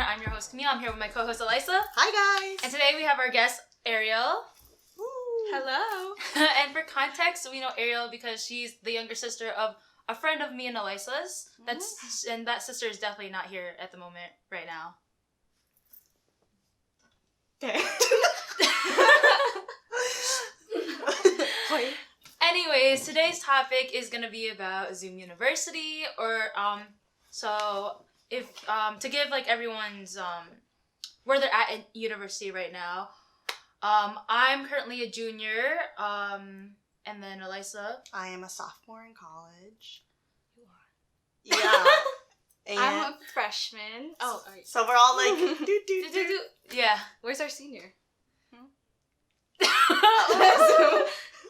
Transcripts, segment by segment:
Corner. I'm your host, Camille. I'm here with my co-host, Elisa. Hi, guys. And today we have our guest, Arielle. Woo. Hello. And for context, we know Arielle because she's the younger sister of a friend of me and Elisa's. And that sister is definitely not here at the moment right now. Okay. Anyways, today's topic is going to be about Zoom University, or so if to give like everyone's where they're at university right now. I'm currently a junior, and then Elisa. I am a sophomore in college. You are. Yeah. And I'm a freshman. Oh, all right. so we're all like, do. Yeah. Where's our senior?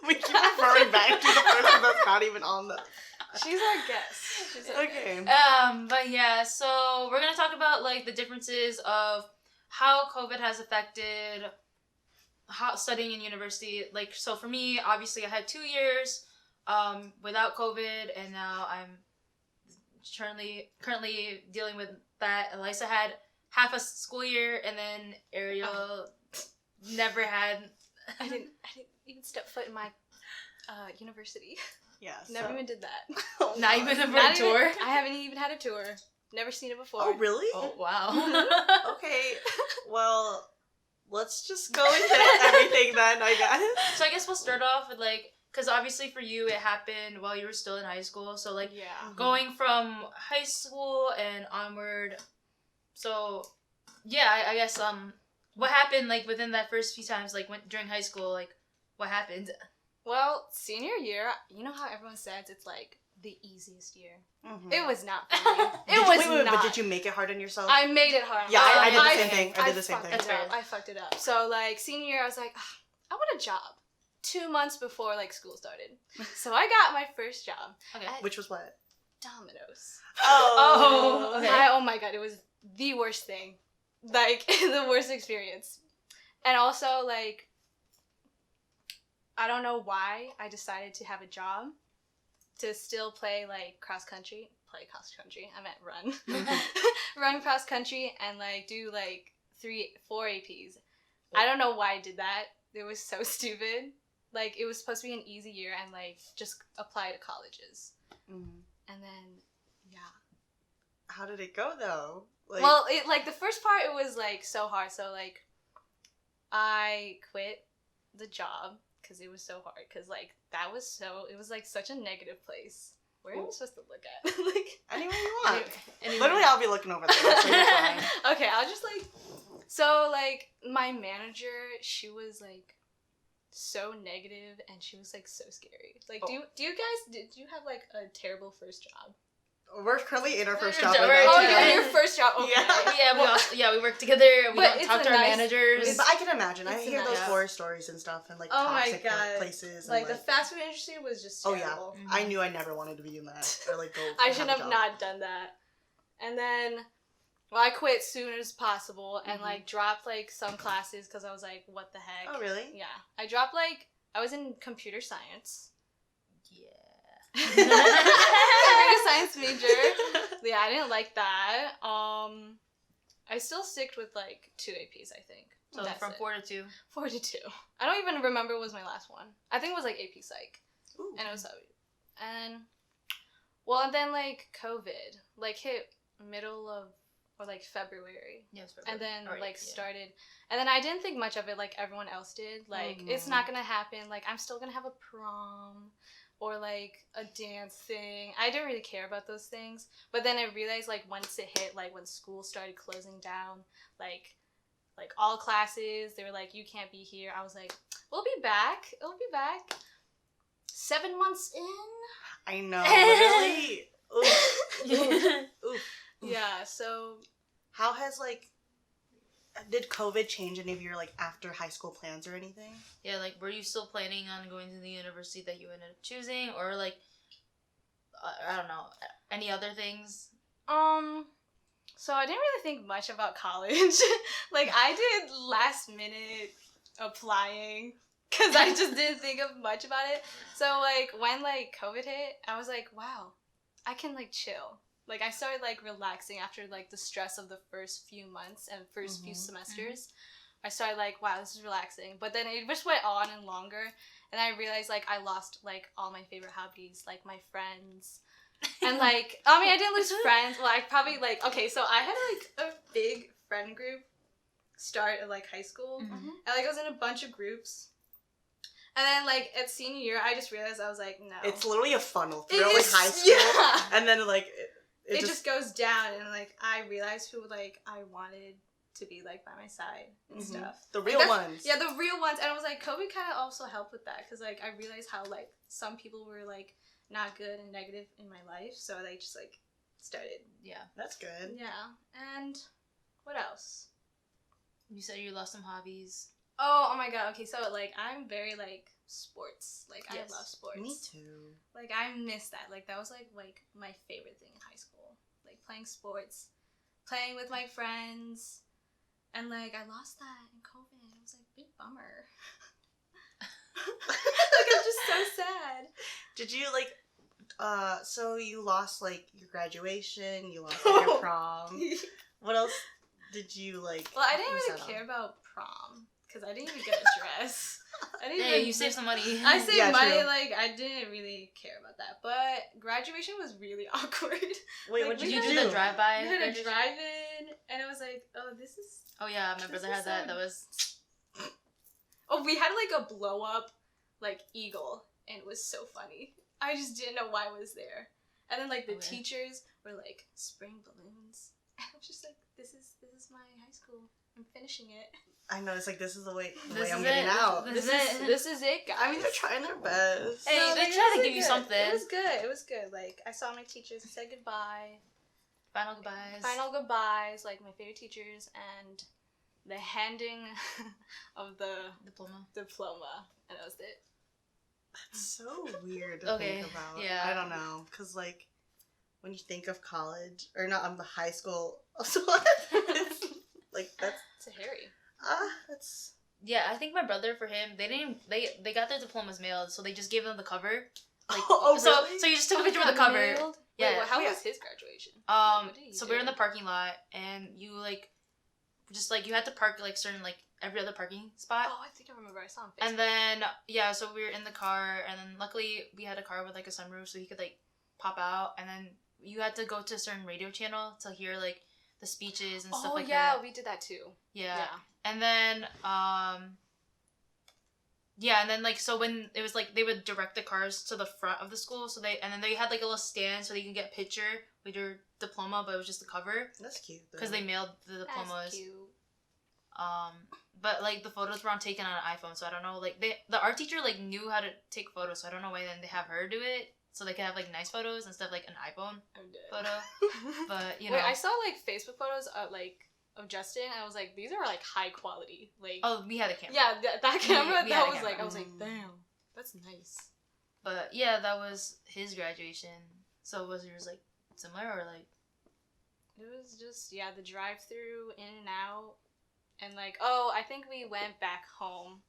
We keep referring back to the person that's not even on the. She's our guest. She's our Okay. But yeah, so we're gonna talk about like the differences of how COVID has affected how studying in university. Like, so for me, obviously I had 2 years without COVID, and now I'm currently dealing with that. Elisa had half a school year, and then Arielle never had. I didn't even step foot in my university. Yeah. Never even did that. Oh, Not God. even a tour. I haven't even had a tour. Never seen it before. Oh, really? Oh wow. Okay. Well, let's just go into everything then, I guess. So I guess we'll start off with like, because obviously for you it happened while you were still in high school. So like Yeah. going from high school and onward. So yeah, I guess what happened like within that first few times like during high school, like what happened? Well, senior year, you know how everyone says it's like the easiest year? Mhm. It was not for me. Wait, but did you make it hard on yourself? I made it hard. Yeah, I did the same okay. thing. I did the same fucked thing. it up. I fucked it up. So, like, senior year, I was like, I want a job. 2 months before, like, school started. So I got my first job. Okay. Which was what? Domino's. Oh, okay. Oh my god, it was the worst thing. Like, the worst experience. And also, like, I don't know why I decided to have a job to still play, like, cross country. Play cross country. I meant run. Run cross country and, like, do, like, 4 APs. I don't know why I did that. It was so stupid. Like, it was supposed to be an easy year and, like, just apply to colleges. Mm-hmm. And then, yeah. How did it go, though? Like, Well, it, like, the first part, it was, like, so hard. So, like, I quit the job because it was so hard. Because, like, it was, like, such a negative place. Where am I supposed to look at? Like, anywhere you want. Anyway. Literally, I'll be looking over there. So you're fine. Okay, I'll just, like, so, like, my manager, she was, like, so negative, and she was, like, so scary. Like, did you have, like, a terrible first job? We're currently in our first We're job. right Oh, together. you're in your first job. Okay. Yeah, we work together. We But don't it's talk a to our nice- managers. But I can imagine. I It's hear those nice. horror stories and stuff, and like Oh my toxic God. places. And, Like, the fast food industry was just oh terrible. yeah, I knew I never wanted to be in that or like go. I should a have job. not done that. And then, well, I quit soon as possible and, like, dropped, like, some classes because I was like, what the heck? Oh really? Yeah. I dropped, like, I was in computer science. Yeah. Computer science major. Yeah, I didn't like that. I still sticked with, like, 2 APs, I think. So That's from it. 4 to 2. 4 to 2. I don't even remember what was my last one. I think it was, like, AP Psych. Ooh. And it was and well, and then, like, COVID, like, hit middle of, or, like, February. Yes. And then, started, and then I didn't think much of it like everyone else did. Like, it's not gonna happen. Like, I'm still gonna have a prom or, like, a dance thing. I didn't really care about those things. But then I realized, like, once it hit, like, when school started closing down, like all classes, they were like, you can't be here. I was like, we'll be back. It'll be back. 7 months in. I know. Literally. Oof. Yeah, so. How has did COVID change any of your like after high school plans or anything? Yeah, like, were you still planning on going to the university that you ended up choosing, or like, I don't know, any other things? So I didn't really think much about college. Like, I did last minute applying because I just didn't think of much about it. So, like, when, like, COVID hit, I was like, wow, I can, like, chill. Like, I started, like, relaxing after, like, the stress of the first few months and first few semesters. I started, like, wow, this is relaxing. But then it just went on and longer. And I realized, like, I lost, like, all my favorite hobbies, like, my friends. And, like, I mean, I didn't lose friends. Well, I probably, like, okay, so I had, like, a big friend group start at, like, high school. And, like, I was in a bunch of groups. And then, like, at senior year, I just realized, I was like, no. It's literally a funnel through, It like, is, high school. yeah. And then, like, it just goes down. And, like, I realized who, like, I wanted to be, like, by my side and stuff. The real ones. Yeah, the real ones. And I was like, COVID kind of also helped with that. Because, like, I realized how, like, some people were, like, not good and negative in my life. So I, just, like, started. Yeah. That's good. Yeah. And what else? You said you lost some hobbies. Oh my god. Okay, so, like, I'm very, like, sports. Like, Yes. I love sports. Me too. Like, I miss that. Like, that was, like, my favorite thing in high school. Like, playing sports. Playing with my friends. And, like, I lost that in COVID. It was, like, a big bummer. Like, I'm just so sad. Did you, like, so you lost, like, your graduation, you lost, like, your prom. What else did you, like, Well, I didn't miss really out care on? about prom. Because I didn't even get a dress. I didn't Hey, even... you saved some money. I saved Yeah, money, true. like, I didn't really care about that. But graduation was really awkward. Wait, like, what did Did you you do? do the drive-by? We had a graduation? drive-in, and it was like, oh, this is... Oh yeah, my brother This had is that. so- That was. Oh, we had, like, a blow-up, like, eagle, and it was so funny. I just didn't know why it was there. And then, like, the Oh, yeah. teachers were, like, spraying balloons. And I was just like, this is my high school. I'm finishing it. I know, it's like, this is the way This I'm is getting it. out. This is it. This is it, guys. I mean, they're trying their best. Hey, No, they like, tried it to was give you good. something. It was good. It was good. Like, I saw my teachers, said goodbye. Final goodbyes. Final goodbyes, like, my favorite teachers, and the handing of the diploma. And that was it. It's so weird to Okay, think about. yeah. I don't know, because, like, when you think of college, or not, the high school, also, it's, like, that's, It's a Harry. that's... Yeah, I think my brother, for him, they got their diplomas mailed, so they just gave them the cover. Like, Oh, so really? so you just took a picture with the cover. Mailed? Yeah. Wait, well, how Yeah. was his graduation? What did he So do? we were in the parking lot, and you like, just like you had to park like certain like every other parking spot. Oh, I think I remember. I saw him. Facebook. And then yeah, so we were in the car, and then luckily we had a car with like a sunroof, so he could like pop out, and then you had to go to a certain radio channel to hear like the speeches and stuff like that. we did that too. Yeah. And then yeah, and then like so when it was like they would direct the cars to the front of the school, so they had like a little stand so they can get a picture with your diploma, but it was just the cover That's cute, though. because they mailed the diplomas. That's cute. But like the photos were on taken on an iPhone, so I don't know. Like the art teacher like knew how to take photos, so I don't know why then they have her do it so they can have like nice photos instead of like an iPhone I'm dead. photo. But you know, Wait, I saw like Facebook photos of Justin. I was like, these are like high quality. Like, oh, we had a camera. yeah, that camera. we had That a was like, camera. I was like, damn, that's nice. But yeah, that was his graduation. So was yours like similar or like? It was just the drive-through in and out, and like, oh, I think we went back home,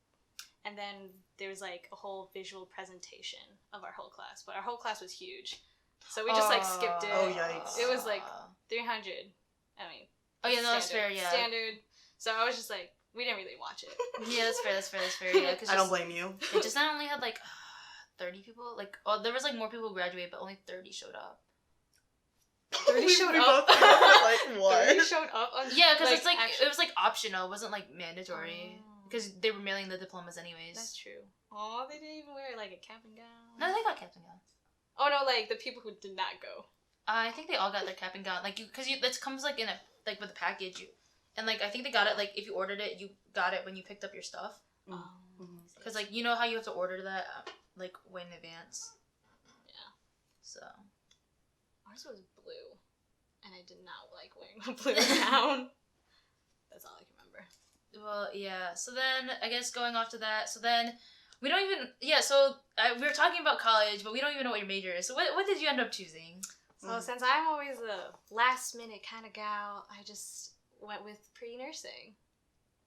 and then there was like a whole visual presentation of our whole class, but our whole class was huge, so we just like skipped it. Oh, yikes. It was like 300. I mean. Oh yeah, no, that's standard. fair. Yeah. Standard. So I was just like, we didn't really watch it. Yeah, that's fair. That's fair. That's fair. Yeah, because I don't blame you. It just not only had like 30 people. Like, oh, there was like more people who graduated, but only 30 showed up. 30 showed We up. both were like, what? 30 showed up on. Yeah, because it's like actually- it was like optional. It wasn't like mandatory Oh. because they were mailing the diplomas anyways. That's true. Oh, they didn't even wear like a cap and gown. No, they got cap and gowns. Oh no, like the people who did not go. I think they all got their cap and gown. Like because that comes like in a like with a package. And like I think they got it like if you ordered it, you got it when you picked up your stuff. Because like you know how you have to order that like way in advance. Yeah. So. Ours was blue, and I did not like wearing a blue gown. That's all I can remember. Well, yeah. So then, I guess going off to that, so then we don't even, so we were talking about college, but we don't even know what your major is. So what did you end up choosing? So since I'm always a last minute kind of gal, I just went with pre-nursing.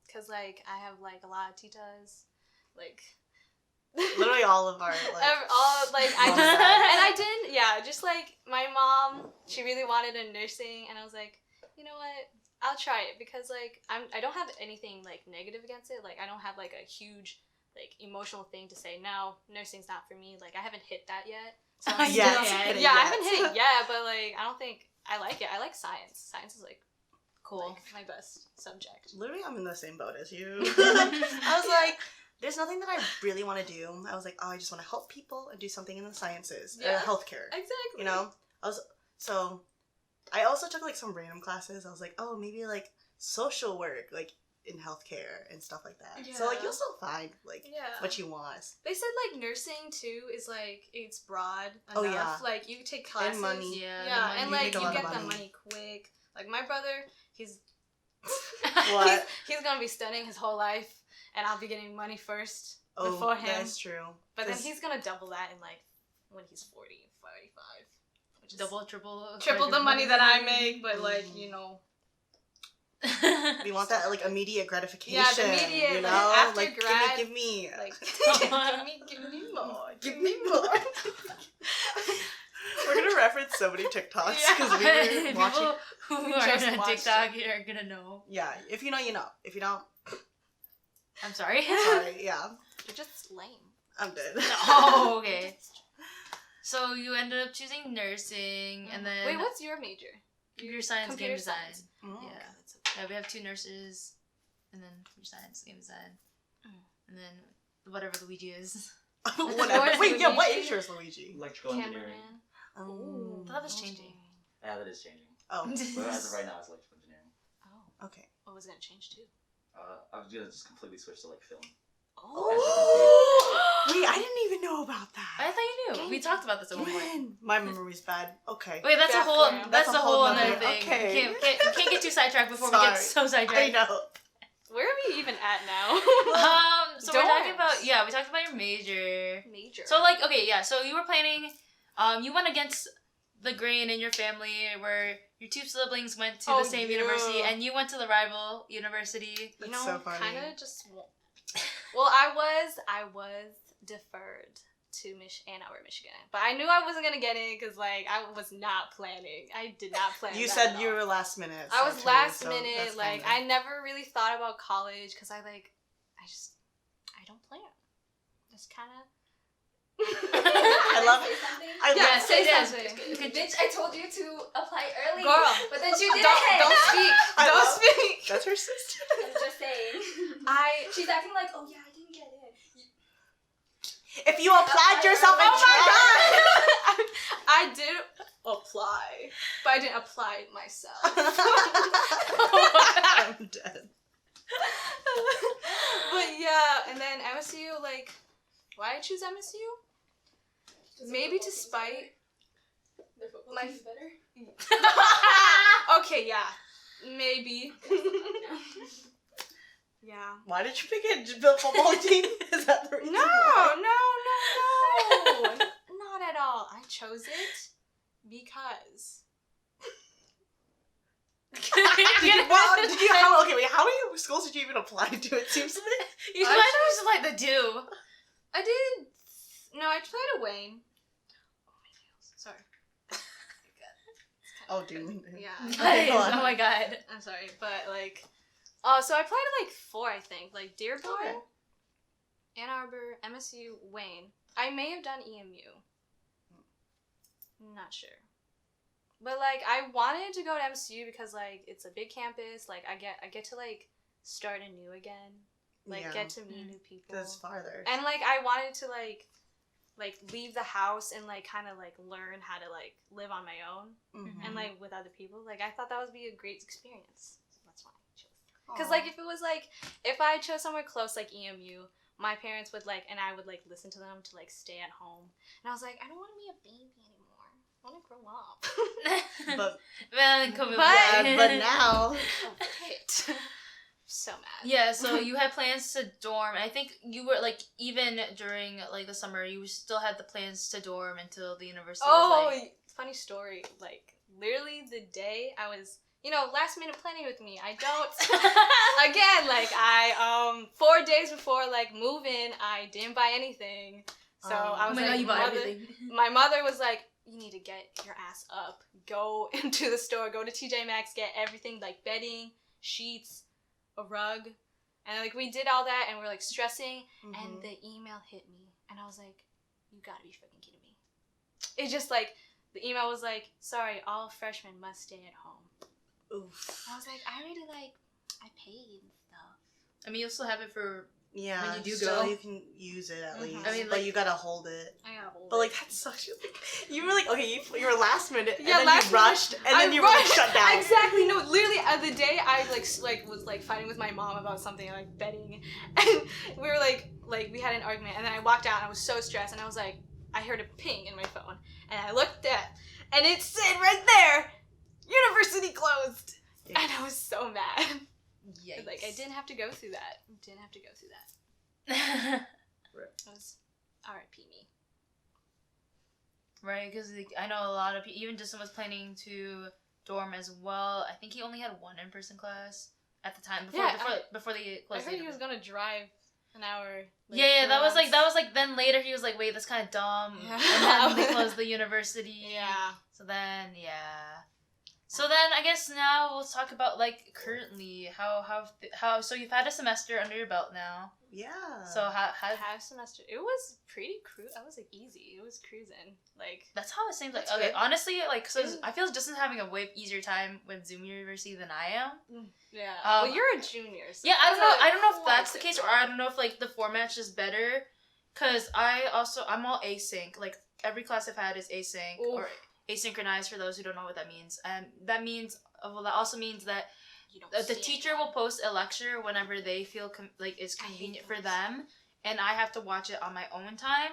Because, like, I have, like, a lot of titas. Like, Literally all of our all like I Mom just and dad. and I didn't just like my mom, she really wanted a nursing, and I was like, you know what, I'll try it because like I don't have anything like negative against it. Like I don't have like a huge like emotional thing to say no, nursing's not for me. Like I haven't hit that yet. So I'm Yeah, still- hit it yeah, I yet. haven't hit it yet, but like I don't think I like it. I like science. Science is like Cool. my best subject. Literally, I'm in the same boat as you. I was like, there's nothing that I really want to do. I was like, oh, I just want to help people and do something in the sciences, Yeah. healthcare. Exactly. You know, I also took like some random classes. I was like, oh, maybe like social work, like in healthcare and stuff like that. So like Yeah. you'll still find like Yeah. what you want. They said like nursing too is like it's broad enough. Oh, yeah. Like you take classes. And money. Yeah, Yeah, the and money. You like make a you lot of get the money. money quick. Like my brother, he's What? he's gonna be studying his whole life, and I'll be getting money first Oh, before him. that's true. But then 'Cause- he's gonna double that in like when he's 40, 45. Which is Double, triple. triple the money that I make, but like Mhm. you know. we want that like immediate gratification. Yeah, the immediate, you like, know, after like grad, give me. Like give me more, Give me more. We're gonna reference so many TikToks because we were watching. People who We are just on watched TikTok are gonna know. Yeah, if you know, you know. If you don't, I'm sorry. sorry. Yeah, You're just lame. I'm dead. Oh, okay. So you ended up choosing nursing, and then Wait, what's your major? computer science, game Computer design. science. Mm. Yeah, that's okay. yeah. We have 2 nurses, and then computer science, game design, and then whatever Luigi is. Whatever. Yours, Wait, yeah. What Luigi? is yours, Luigi? Electrical engineering. Cameraman. That was changing. Yeah, that is changing. Oh, But as of right now, it's electrical engineering. Oh, okay. what was it gonna change to? I was gonna just completely switch to like film. Oh, wait, I didn't even know about I that. thought you knew. We talked about this at one point. Man, my memory's bad. Okay. Wait, that's a Back whole. round. That's That's a a whole whole other nother- thing. okay. Can't get too sidetracked before we get so I sidetracked. know. Where are we even at now? So we're talking Dorms. about we talked about your major. Major. So like okay, yeah. So you were planning. You went against the grain in your family, where your 2 siblings went to Oh, the same yeah. university, and you went to the rival university. That's you know, so funny. kind of just. Well, I was deferred to Ann Arbor, Michigan, but I knew I wasn't gonna get in because like I was not planning. I did not plan. You that said at you all. were last minute. I was so last so minute. that's Like kinda- I never really thought about college because I don't plan. Just kind of. I love it. I Yeah, love say yes. something. Bitch, I told you to apply early. Girl, But then you didn't. don't speak. I Don't love- speak. That's her sister. I'm just saying. She's acting like, oh yeah, I didn't get in. If you applied yourself and Oh my tried. god! I did apply, but I didn't apply myself. I'm dead. But yeah, and then MSU, like, why I choose MSU? Maybe to spite. Their football My- team's better. Okay, yeah, maybe. Yeah. Why did you pick a football team? Is that the reason? No, why? no, not at all. I chose it because. How many schools did you even apply to? It seems like You might have just like the do. I did. No, I tried a Wayne. Oh my nails. Sorry. oh, dude. Yeah. Okay, go on. Oh my god. I'm sorry, but like, so I applied to like 4, I think, like Dearborn, Okay. Ann Arbor, MSU, Wayne. I may have done EMU. Not sure. But like, I wanted to go to MSU because like it's a big campus. Like I get to like start anew again. Like Yeah. get to meet new people. That's farther. And like I wanted to like leave the house and like kind of like learn how to like live on my own Mhm. and like with other people. Like I thought that would be a great experience. So that's why I chose. Because like if it was like if I chose somewhere close like EMU, my parents would like and I would like listen to them to like stay at home. And I was like, I don't want to be a baby anymore. I want to grow up. but Well, COVID but now Hit. So mad. Yeah, so you had plans to dorm. I think you were like even during like the summer, you still had the plans to dorm until the university. Oh, was, like, funny story. Like literally the day I was, last minute planning with me. I don't. Again, like I 4 days before like moving, I didn't buy anything. So I was like, you bought everything. my mother was like, you need to get your ass up. Go into the store. Go to TJ Maxx. Get everything like bedding, sheets, a rug, and like we did all that, and we're like stressing, and the email hit me, and I was like, you gotta be freaking kidding me. It just like the email was like, sorry, all freshmen must stay at home. Oof. I was like, I already I paid and stuff. I mean, you'll still have it for Yeah, when you do so go. you can use it at least. I mean, but like- you gotta hold it. I gotta hold But like that sucks. You were like, okay, you were last minute, and Yeah, then last you rushed, and then I you were like rushed. shut down. Exactly. No, literally, the day I was like fighting with my mom about something, like betting, and we were like we had an argument, and then I walked out, and I was so stressed, and I was like, I heard a ping in my phone, and I looked at, and it said right there, university closed, Yeah. and I was so mad. Yikes. Like I didn't have to go through that. It was R.I.P. me. Right, because like, I know a lot of people, even Justin was planning to dorm as well. I think he only had one in-person class at the time before they I closed. heard he was gonna drive an hour. Like, Yeah, that was once. like then later he was like, wait, that's kind of dumb. Yeah. And then they closed the university. Yeah. So then, yeah. So then I guess now we'll talk about like currently how so you've had a semester under your belt now. Yeah. So how Half semester. It was pretty I was like easy. It was cruising. Like that's how it seems like. That's Okay, good. honestly, like so Mm. I feel Justin's having a way easier time with Zoom University than I am. yeah. Um, well, you're a junior. So Yeah, I don't know. that's I don't know if quite that's the case, or I don't know if like the format's just better. Cause I'm all async. Like every class I've had is async Oof. or asynchronized for those who don't know what that means. And that means that also means that you don't the see teacher will post a lecture whenever they feel like it's I hate convenient for those. them, and I have to watch it on my own time.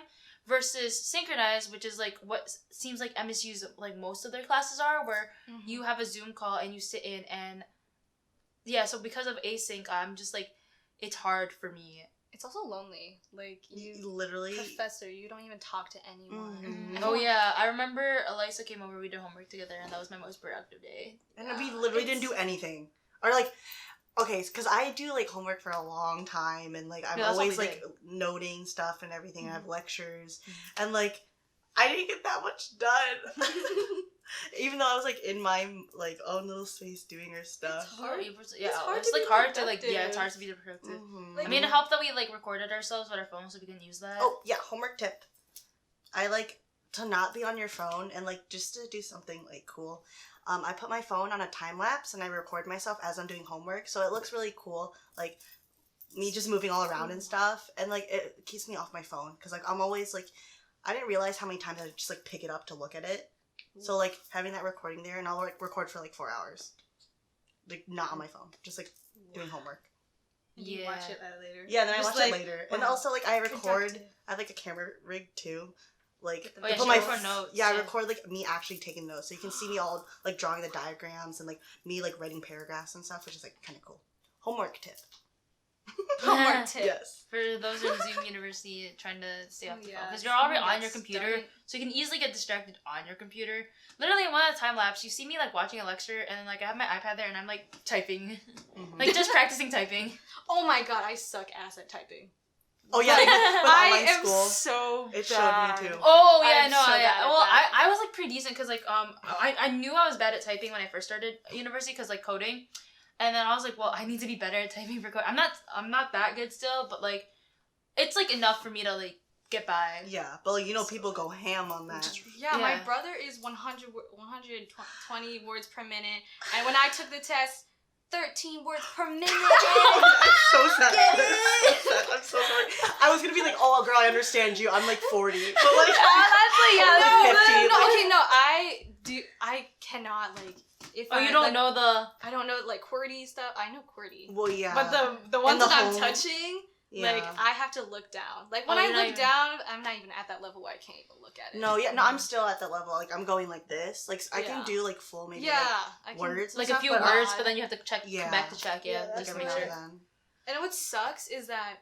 Versus synchronized, which is like what seems like MSU's like most of their classes are, where Mhm. you have a Zoom call and you sit in and yeah. So because of async, I'm just like it's hard for me. It's also lonely. Like you literally. professor, you don't even talk to anyone. Mhm. Oh yeah, I remember Elisa came over. We did homework together, and that was my most productive day. And we literally didn't do anything. Or like, okay, because I do like homework for a long time, and like I'm Yeah, that's what always we like noting stuff and everything. I have lectures, Mhm. and like I didn't get that much done. Even though I was like in my like own little space doing her stuff. It's hard. Yeah, It's hard it's to like be hard to like productive. it's hard to be productive. Mhm. Like, I mean, it helped that we like recorded ourselves with our phones, so we can use that. Oh yeah, homework tip. I like to not be on your phone and like just to do something like cool. I put my phone on a time lapse and I record myself as I'm doing homework, so it looks really cool. Like me just moving all around and stuff, and like it keeps me off my phone because like I'm always like I didn't realize how many times I would just like pick it up to look at it. So like having that recording there, and I'll like record for like 4 hours, like not on my phone, just like doing homework. You Yeah. watch it later. Yeah, then I Just, watch it like, later, and wow. also like I record. Productive. I have like a camera rig too. Like Oh, yeah, I put she my record notes, yeah, I yeah. record like me actually taking notes, so you can see me all like drawing the diagrams and like me like writing paragraphs and stuff, which is like kind of cool. Homework tip. Homework tip. Yes. For those in Zoom University trying to stay off the phone, Yeah, because you're already someone on got your computer, started. so you can easily get distracted on your computer. Literally, in one of the time lapse, you see me like watching a lecture, and then like I have my iPad there, and I'm like typing, Mhm. like just practicing typing. Oh my god, I suck ass at typing. Oh yeah, Like, with I online am school. so It showed bad. me too. Oh yeah, I'm no, so yeah. bad at Well, that. I was like pretty decent because like I knew I was bad at typing when I first started university because like coding, and then I was like, well, I need to be better at typing for code. I'm not that good still, but like it's like enough for me to like get by. Yeah, but like, you know, people go ham on that. Yeah, my Yeah. brother is 120 words per minute, and when I took the test, 13 words per minute. I'm so sad. Get I'm so sad. I'm so sorry. I was gonna be like, oh girl, I understand you. I'm like 40, but like Yeah, like 50. no, like- okay, no, I cannot like if Oh, I you don't like, know the. I don't know like QWERTY stuff. I know QWERTY, Well, yeah. but the ones the that I'm home- touching, yeah. like I have to look down. Like when Oh, I you're not look even- down, I'm not even at that level where I can't even look at it. No, yeah, no, I'm still at that level. Like I'm going like this. Like I can Yeah. do like full maybe. Yeah, I like, can, words. Like and a stuff, few but words, not- but then you have to check, Yeah. come back to check, yeah, Yeah, just to every make now sure. and then. And what sucks is that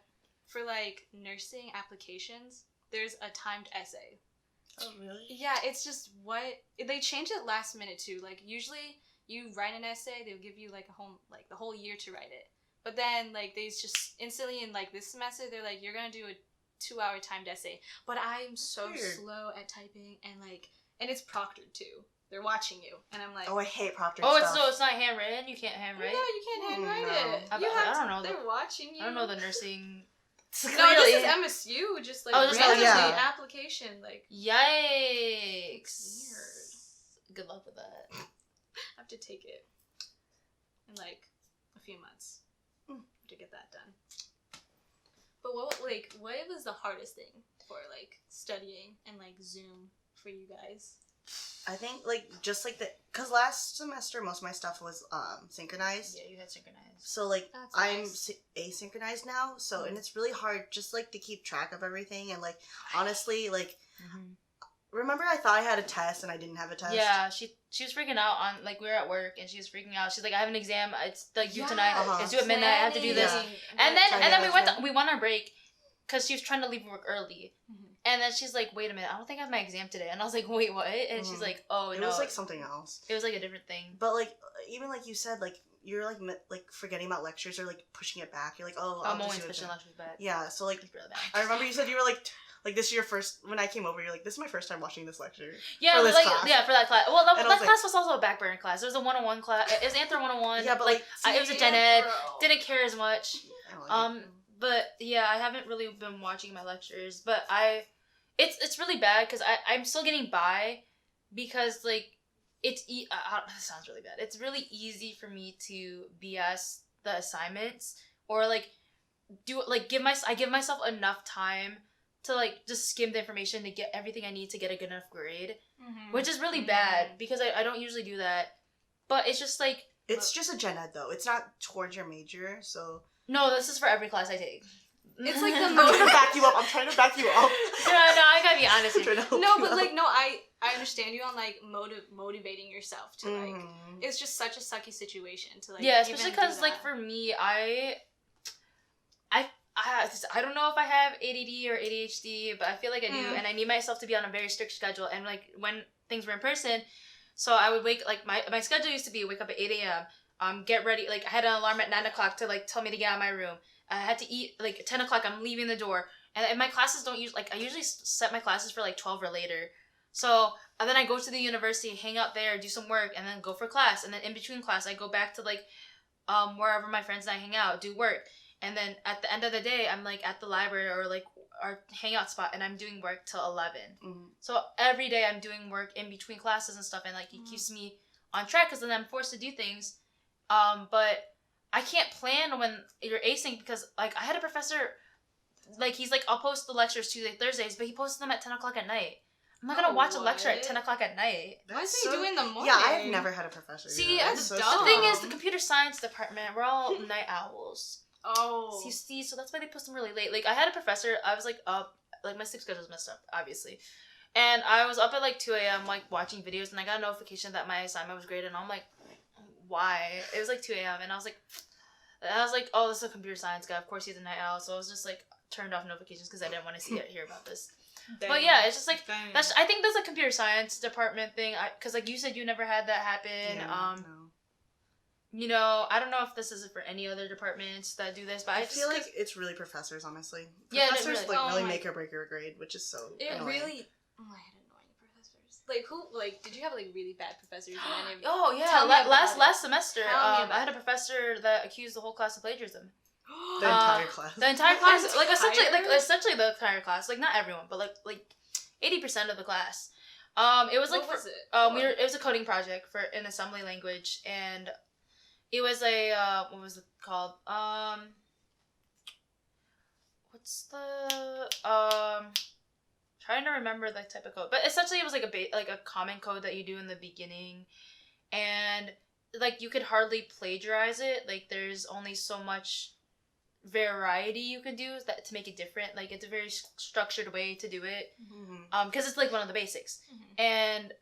for like nursing applications, there's a timed essay. Oh really? Yeah, it's just what they changed it last minute too. Like usually you write an essay, they'll give you like the whole year to write it. But then like they just instantly in like this semester they're like, you're gonna do a 2-hour timed essay. But I'm so Weird. slow at typing and it's proctored too. They're watching you, and I'm like, Oh, I hate proctored Oh, stuff. it's not handwritten. You can't handwrite. no, you can't handwrite No. it. I don't know. They're watching you. I don't know the nursing. No, Clearly. this is MSU, just like Oh, just randomly yeah. application. Like, Yikes. Weird. Good luck with that. I have to take it in like a few months to get that done. But what was the hardest thing for like studying and like Zoom for you guys? I think because last semester most of my stuff was synchronized. Yeah, you had synchronized. So like That's I'm nice. asynchronized now. So and it's really hard just like to keep track of everything and like honestly like remember I thought I had a test and I didn't have a test. Yeah, she was freaking out on like we were at work and she was freaking out. She's like, I have an exam. It's like due tonight. Uh-huh. It's due at midnight. I have to do this. Yeah. And then Planning we went on break because she was trying to leave work early. And then she's like, wait a minute, I don't think I have my exam today. And I was like, wait, what? And she's like, oh, It no. was like something else. It was like a different thing. But like even like you said, like you're like forgetting about lectures or like pushing it back. You're like, oh, I'm I'll always just do it pushing then. lectures back. Yeah, so like It's really bad. I remember you said you were like this is your first when I came over. You're like, this is my first time watching this lecture. Yeah, for this like class. yeah, for that class. Well, And I that was class was also a back burner class. It was a 101 class. It was Anthro 101. Yeah, but like it was a gen ed. Didn't care as much. I don't like it. But yeah, I haven't really been watching my lectures. But it's really bad because I'm still getting by because like this sounds really bad. It's really easy for me to BS the assignments or like I give myself enough time to like just skim the information to get everything I need to get a good enough grade, which is really bad because I don't usually do that. But it's just like It's just a gen ed though. It's not towards your major, so no, this is for every class I take. It's like the I'm trying to back you up. I'm trying to back you up. No, I gotta be honest I'm here. trying to help No, you but out. like no, I understand you on like motivating yourself to like. Mhm. It's just such a sucky situation to like. Yeah, even especially do because like that. for me, I don't know if I have ADD or ADHD, but I feel like I do, and I need myself to be on a very strict schedule. And like when things were in person, so I would wake like my schedule used to be wake up at 8 a.m. Get ready. Like I had an alarm at 9 o'clock to like tell me to get out of my room. I had to eat like 10 o'clock. I'm leaving the door, and my classes don't use like I usually set my classes for like 12 or later. So and then I go to the university, hang out there, do some work, and then go for class. And then in between class, I go back to like wherever my friends and I hang out, do work. And then at the end of the day, I'm like at the library or like our hangout spot, and I'm doing work till 11. Mhm. So every day I'm doing work in between classes and stuff, and like it keeps me on track because then I'm forced to do things. But I can't plan when you're acing because like I had a professor, like he's like I'll post the lectures Tuesday, Thursdays, but he posted them at 10 o'clock at night. I'm not gonna watch a lecture at 10 o'clock at night. Why is That's he so- doing in the morning? Yeah, I've never had a professor. do See, that. that's That's dumb. The thing is, the computer science department, we're all night owls. Oh. See, so that's why they post them really late. Like, I had a professor, I was, like, up, like, my sleep schedule was messed up, obviously. And I was up at, like, 2 a.m., like, watching videos, and I got a notification that my assignment was graded, and I'm like, why? It was, like, 2 a.m., and I was like, oh, this is a computer science guy. Of course he's a night owl, so I was just, like, turned off notifications because I didn't want to hear about this. But yeah, it's just, like, I think that's a computer science department thing, because, like, you said you never had that happen. Yeah, no. You know, I don't know if this is for any other departments that do this, but I just feel like it's really professors, honestly. Yeah, it Professors really- like oh really my- make or break your grade, which is so It annoying. really. Oh, I had annoying professors. Like who? Like, did you have like really bad professors in any of? Oh yeah, Tell me about last semester, Tell me about I had a professor that accused the whole class of plagiarism. The entire class. The entire class, The like essentially entire? the entire class, like not everyone, but like 80% of the class. It was like What was it? it was a coding project for an assembly language, and it was a what was it called? What's the trying to remember the type of code, but essentially it was like a common code that you do in the beginning, and like you could hardly plagiarize it. Like there's only so much variety you can do that to make it different. Like it's a very structured way to do it, because it's like one of the basics. And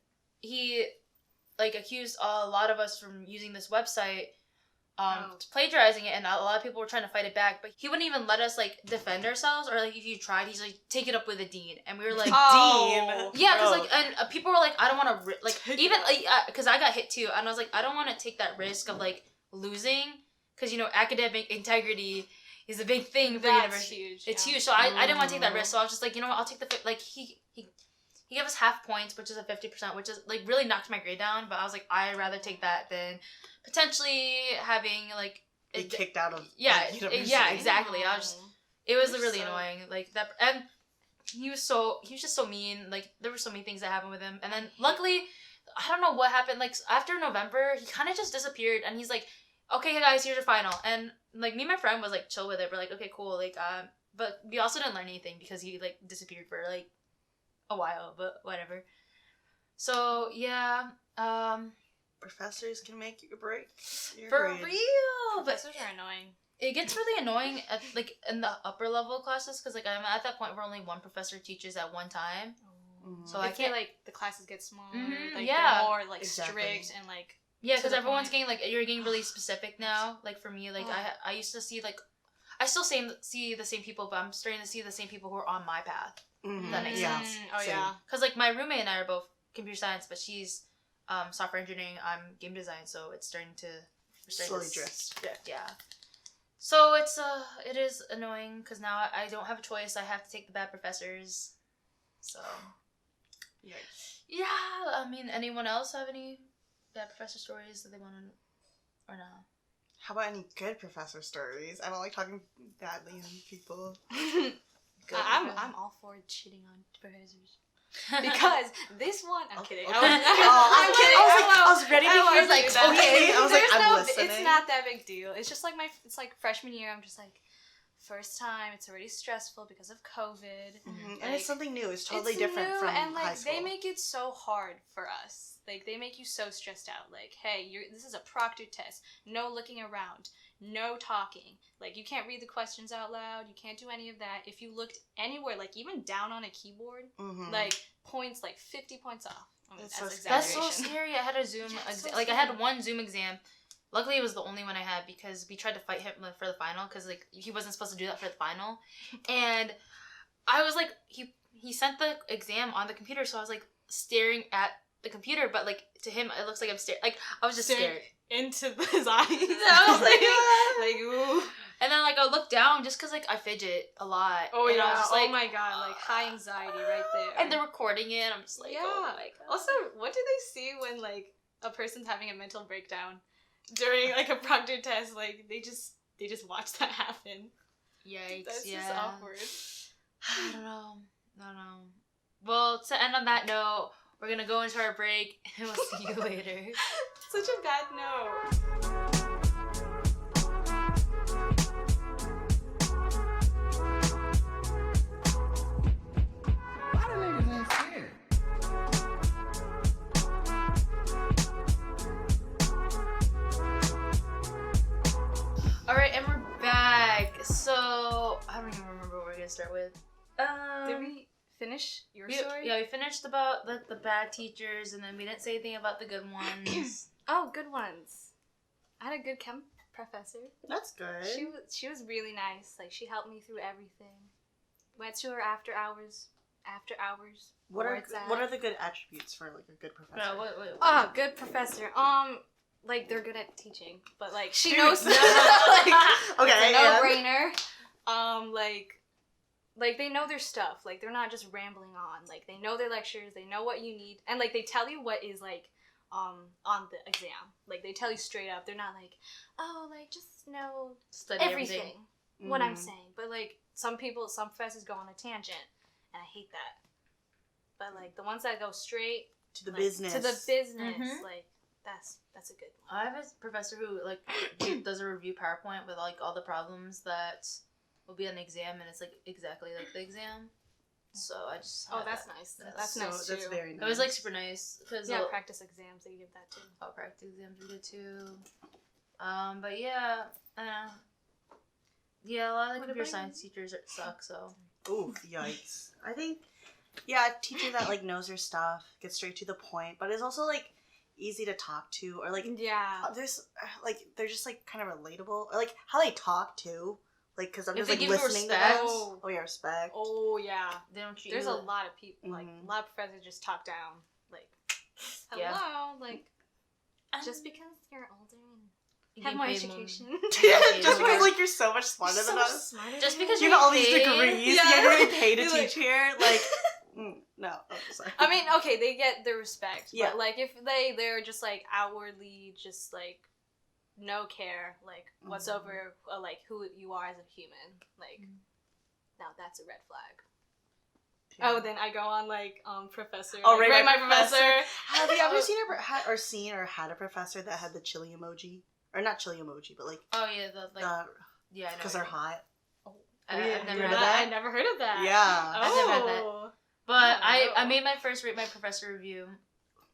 he like accused a lot of us from using this website plagiarizing it, and a lot of people were trying to fight it back, but he wouldn't even let us like defend ourselves, or like if you tried, he's like, take it up with the dean, and we were like, Oh. yeah, because Bro. like, and people were like, I don't want to like even like because I got hit too, and I was like, I don't want to take that risk of like losing, because you know academic integrity is a big thing for That's university. huge. It's yeah. huge, so I didn't want to take that risk, so I was just like, you know what, I'll take the like he gave us half points, which is a 50%, which is like really knocked my grade down, but I was like, I'd rather take that than potentially having like Be kicked out of yeah, university. yeah, exactly. I was just, it was You're really so- annoying, like that, and he was just so mean. Like there were so many things that happened with him, and then luckily, I don't know what happened. Like after November, he kind of just disappeared, and he's like, "Okay, hey guys, here's your final." And like me and my friend was like chill with it. We're like, "Okay, cool." Like but we also didn't learn anything because he like disappeared for like a while, but whatever. So yeah, Professors can make you break your for grade. real. But Professors are annoying. it gets really annoying at like in the upper level classes because like I'm at that point where only one professor teaches at one time. Mhm. So I I feel can't like the classes get smaller. Mhm, Like yeah. they're more like Exactly. strict and like. yeah, to because the everyone's point. getting like you're getting really specific now. Like for me, like I used to see like I still see the same people, but I'm starting to see the same people who are on my path. Mhm. That makes Yeah. sense. Oh Same. yeah. Because like my roommate and I are both computer science, but she's software engineering. I'm game design, so it's starting to Slowly drift. Yeah. So it is annoying because now I don't have a choice. I have to take the bad professors. So Yikes. yeah, I mean, anyone else have any bad professor stories that they want to, or no? How about any good professor stories? I don't like talking badly on people. Good I'm professor. all for cheating on professors because this one. I'm kidding. Okay. I was, I'm kidding. I was ready to I hear was like, do that. okay. I was like, There's I'm no, listening. It's not that big deal. It's just like it's like freshman year. I'm just like, first time. It's already stressful because of COVID. Mhm. And Like, it's something new. It's totally it's different new, from and like high school. they make it so hard for us. Like they make you so stressed out. Like, hey, this is a proctor test. No looking around. No talking. Like you can't read the questions out loud. You can't do any of that. If you looked anywhere, like even down on a keyboard, Mhm. like points, like 50 points off. I mean, That's that's so That's so exaggeration. scary. I had a Zoom Yeah, it's exam. so Like I had scary. one Zoom exam. Luckily, it was the only one I had because we tried to fight him for the final because like he wasn't supposed to do that for the final, and I was like he sent the exam on the computer, so I was like staring at the computer, but like to him it looks like I'm staring. Like I was just Staring scared, into his eyes. I was like ooh. and then like I looked down just because like I fidget a lot. Oh and yeah. I was just, like, oh my god. Like high anxiety right there. And they're recording it. I'm just like, oh my god. Also, what do they see when like a person's having a mental breakdown during like a proctor test? Like they just watch that happen. Yikes! That's yeah. just awkward. I don't know. Well, to end on that note, we're gonna go into our break, and we'll see you later. Such a bad note. Why the niggas ain't scared? All right, and we're back. So I don't even remember what we're gonna start with. Did we finish your we- story? Yeah, we finished about the bad teachers, and then we didn't say anything about the good ones. Oh, good ones. I had a good chem professor. That's good. She was really nice. Like she helped me through everything. Went to her after hours. What where are it's at. what are the good attributes for like a good professor? No, what? Oh, good professor. Like they're good at teaching, but like she Dude, knows. no. like, Okay, it's a yeah. no-brainer. Like they know their stuff. Like they're not just rambling on. Like they know their lectures. They know what you need, and like they tell you what is like on the exam. Like they tell you straight up. They're not like, oh, like just know Study everything. What I'm Mhm. saying, but like some professors go on a tangent, and I hate that. But like the ones that go straight To the like, business. to the business, Mhm. like that's a good one. I have a professor who like does a review PowerPoint with like all the problems that will be on the exam, and it's like exactly like the exam. So I just Oh, had that's that. nice. That's That's So nice too. that's very nice. It was like super nice because Yeah, practice exams. They give that too. practice exams are good too. But yeah, yeah, a lot of the What computer about science teachers suck. So Ooh, yikes. I think, yeah, a teacher that like knows their stuff, gets straight to the point, but is also like easy to talk to, or like Yeah. there's like they're just like kind of relatable, or like how they talk too, like because I'm If just they like give you listening to respect. them. Oh. Oh yeah, respect. Oh yeah. They don't treat There's you a lot of people, like Mhm. a lot of professors just talk down, like, hello, Yeah. like, just because you're older and you have get more paid education. Just because more. like you're so much smarter You're so than much us. smarter Just than because us. You you're got all these paid. degrees. Yeah. You're getting paid to You're teach here. Like, no. Oh, sorry. I mean, okay, they get the respect, Yeah. but like if they're just like outwardly just like no care like whatsoever, like who you are as a human, like now that's a red flag. Oh, then I go on like professor. Oh, like, rate my professor. Have you ever seen or had a professor that had the chili emoji, or not chili emoji, but like Oh yeah, the like yeah, I know. because what they're you mean. hot. I've Yeah, never you had know that. I never heard of that. Yeah. I've never had that. Oh. But I don't I know. made my first rate my professor review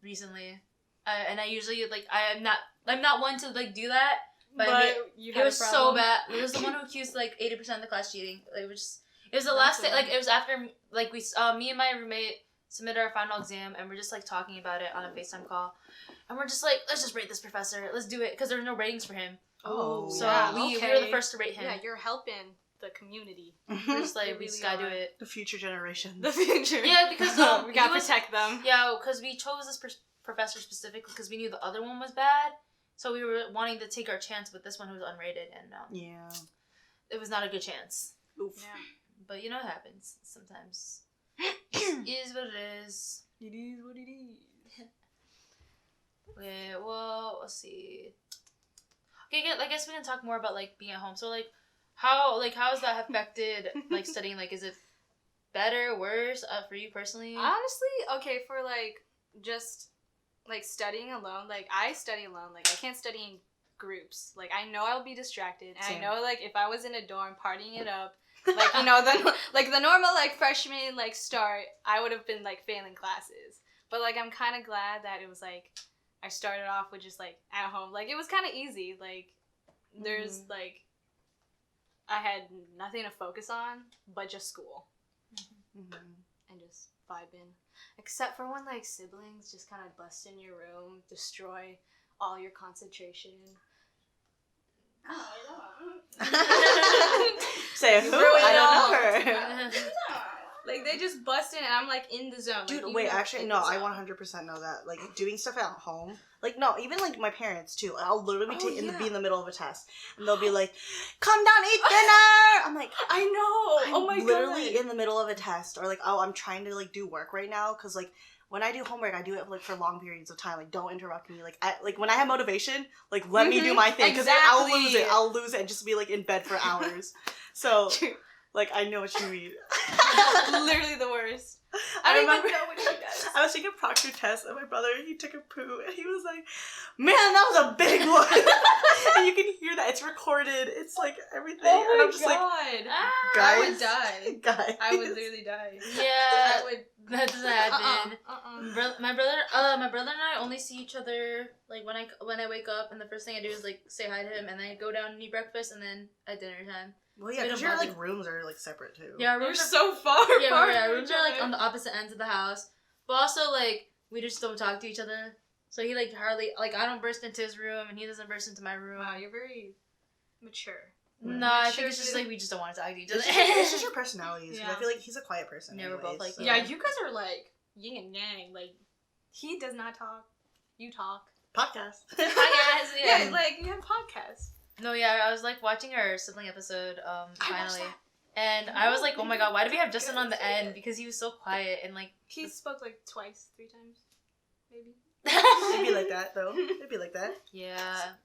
recently, and I usually like I'm not one to like do that, but, you it had was a so problem? bad. It was the one who accused like 80% of the class cheating. It was the That's last day. a- Like it was after like we me and my roommate submitted our final exam, and we're just like talking about it on a FaceTime call, and we're just like, let's just rate this professor. Let's do it because there were no ratings for him. Oh, So yeah, we okay. were the first to rate him. Yeah, you're helping the community. We're just like You we really just gotta do are. it. the future generation. The future. Yeah, because we gotta he was- protect them. Yeah, because we chose this professor specifically because we knew the other one was bad, so we were wanting to take our chance with this one who was unrated, and Yeah. it was not a good chance. Oof. Yeah. But you know it happens sometimes. It is what it is. It is what it is. Okay, well, let's see. Okay, I guess we can talk more about like being at home. So like, how has that affected like studying? Like, is it better, worse for you personally? Honestly, okay, for like just like studying alone, like I study alone. Like I can't study in groups. Like I know I'll be distracted, and Same. I know like if I was in a dorm partying it up, like you know the like the normal like freshman like start, I would have been like failing classes. But like I'm kind of glad that it was like I started off with just like at home. Like it was kind of easy. Like there's like I had nothing to focus on but just school and just vibing. Except for when like siblings just kind of bust in your room, destroy all your concentration. Say who? ruined I it don't know her. Like they just bust in and I'm like in the zone. Dude, like, you wait, are actually, in no, the I zone. 100% know that. Like, doing stuff at home. Like, no, even, like, my parents, too. I'll literally Oh, be yeah. in the middle of a test. And they'll be like, come down, eat dinner! I'm like, I know. I'm Oh my literally god. in the middle of a test. Or, like, oh, I'm trying to, like, do work right now. Because, like, when I do homework, I do it, like, for long periods of time. Like, don't interrupt me. Like, when I have motivation, like, let me do my thing. Because I'll lose it. Exactly. I'll lose it and just be, like, in bed for hours. So, like, I know what you mean. Literally the worst. I I don't remember- even know what she does. I was taking a proctor test, and my brother, he took a poo, and he was like, man, that was a big one. And you can hear that. It's recorded. It's, like, everything. Oh and my I'm just like, god. Ah, guys. I would die. guys. I would literally die. yeah, I would. that doesn't happen. Uh-uh. My brother and I only see each other like when I wake up, and the first thing I do is like say hi to him, and then I go down and eat breakfast, and then at dinner time. Well, yeah, We because don't your, bother. like, rooms are, like, separate, too. Yeah, our We're rooms are so far yeah, apart our from rooms each are like other. on the opposite ends of the house, but also like we just don't talk to each other. So he like hardly like I don't burst into his room, and he doesn't burst into my room. Wow, you're very mature. No, I think Sure it's just do. like we just don't want to talk to each other. It's just your personalities. 'Cause Yeah. I feel like he's a quiet person. Yeah, we're both anyways, like- so. Yeah, you guys are like yin and yang. Like, he does not talk. You talk. Podcast. Hi guys. Yeah, Yeah. like, you have podcasts. No, yeah, I was like watching our sibling episode finally, that. and I was like, oh my god, why do we have Justin on the end? Because he was so quiet and like. He spoke like twice, 3 times, maybe. It'd be like that, though. It'd be like that. Yeah,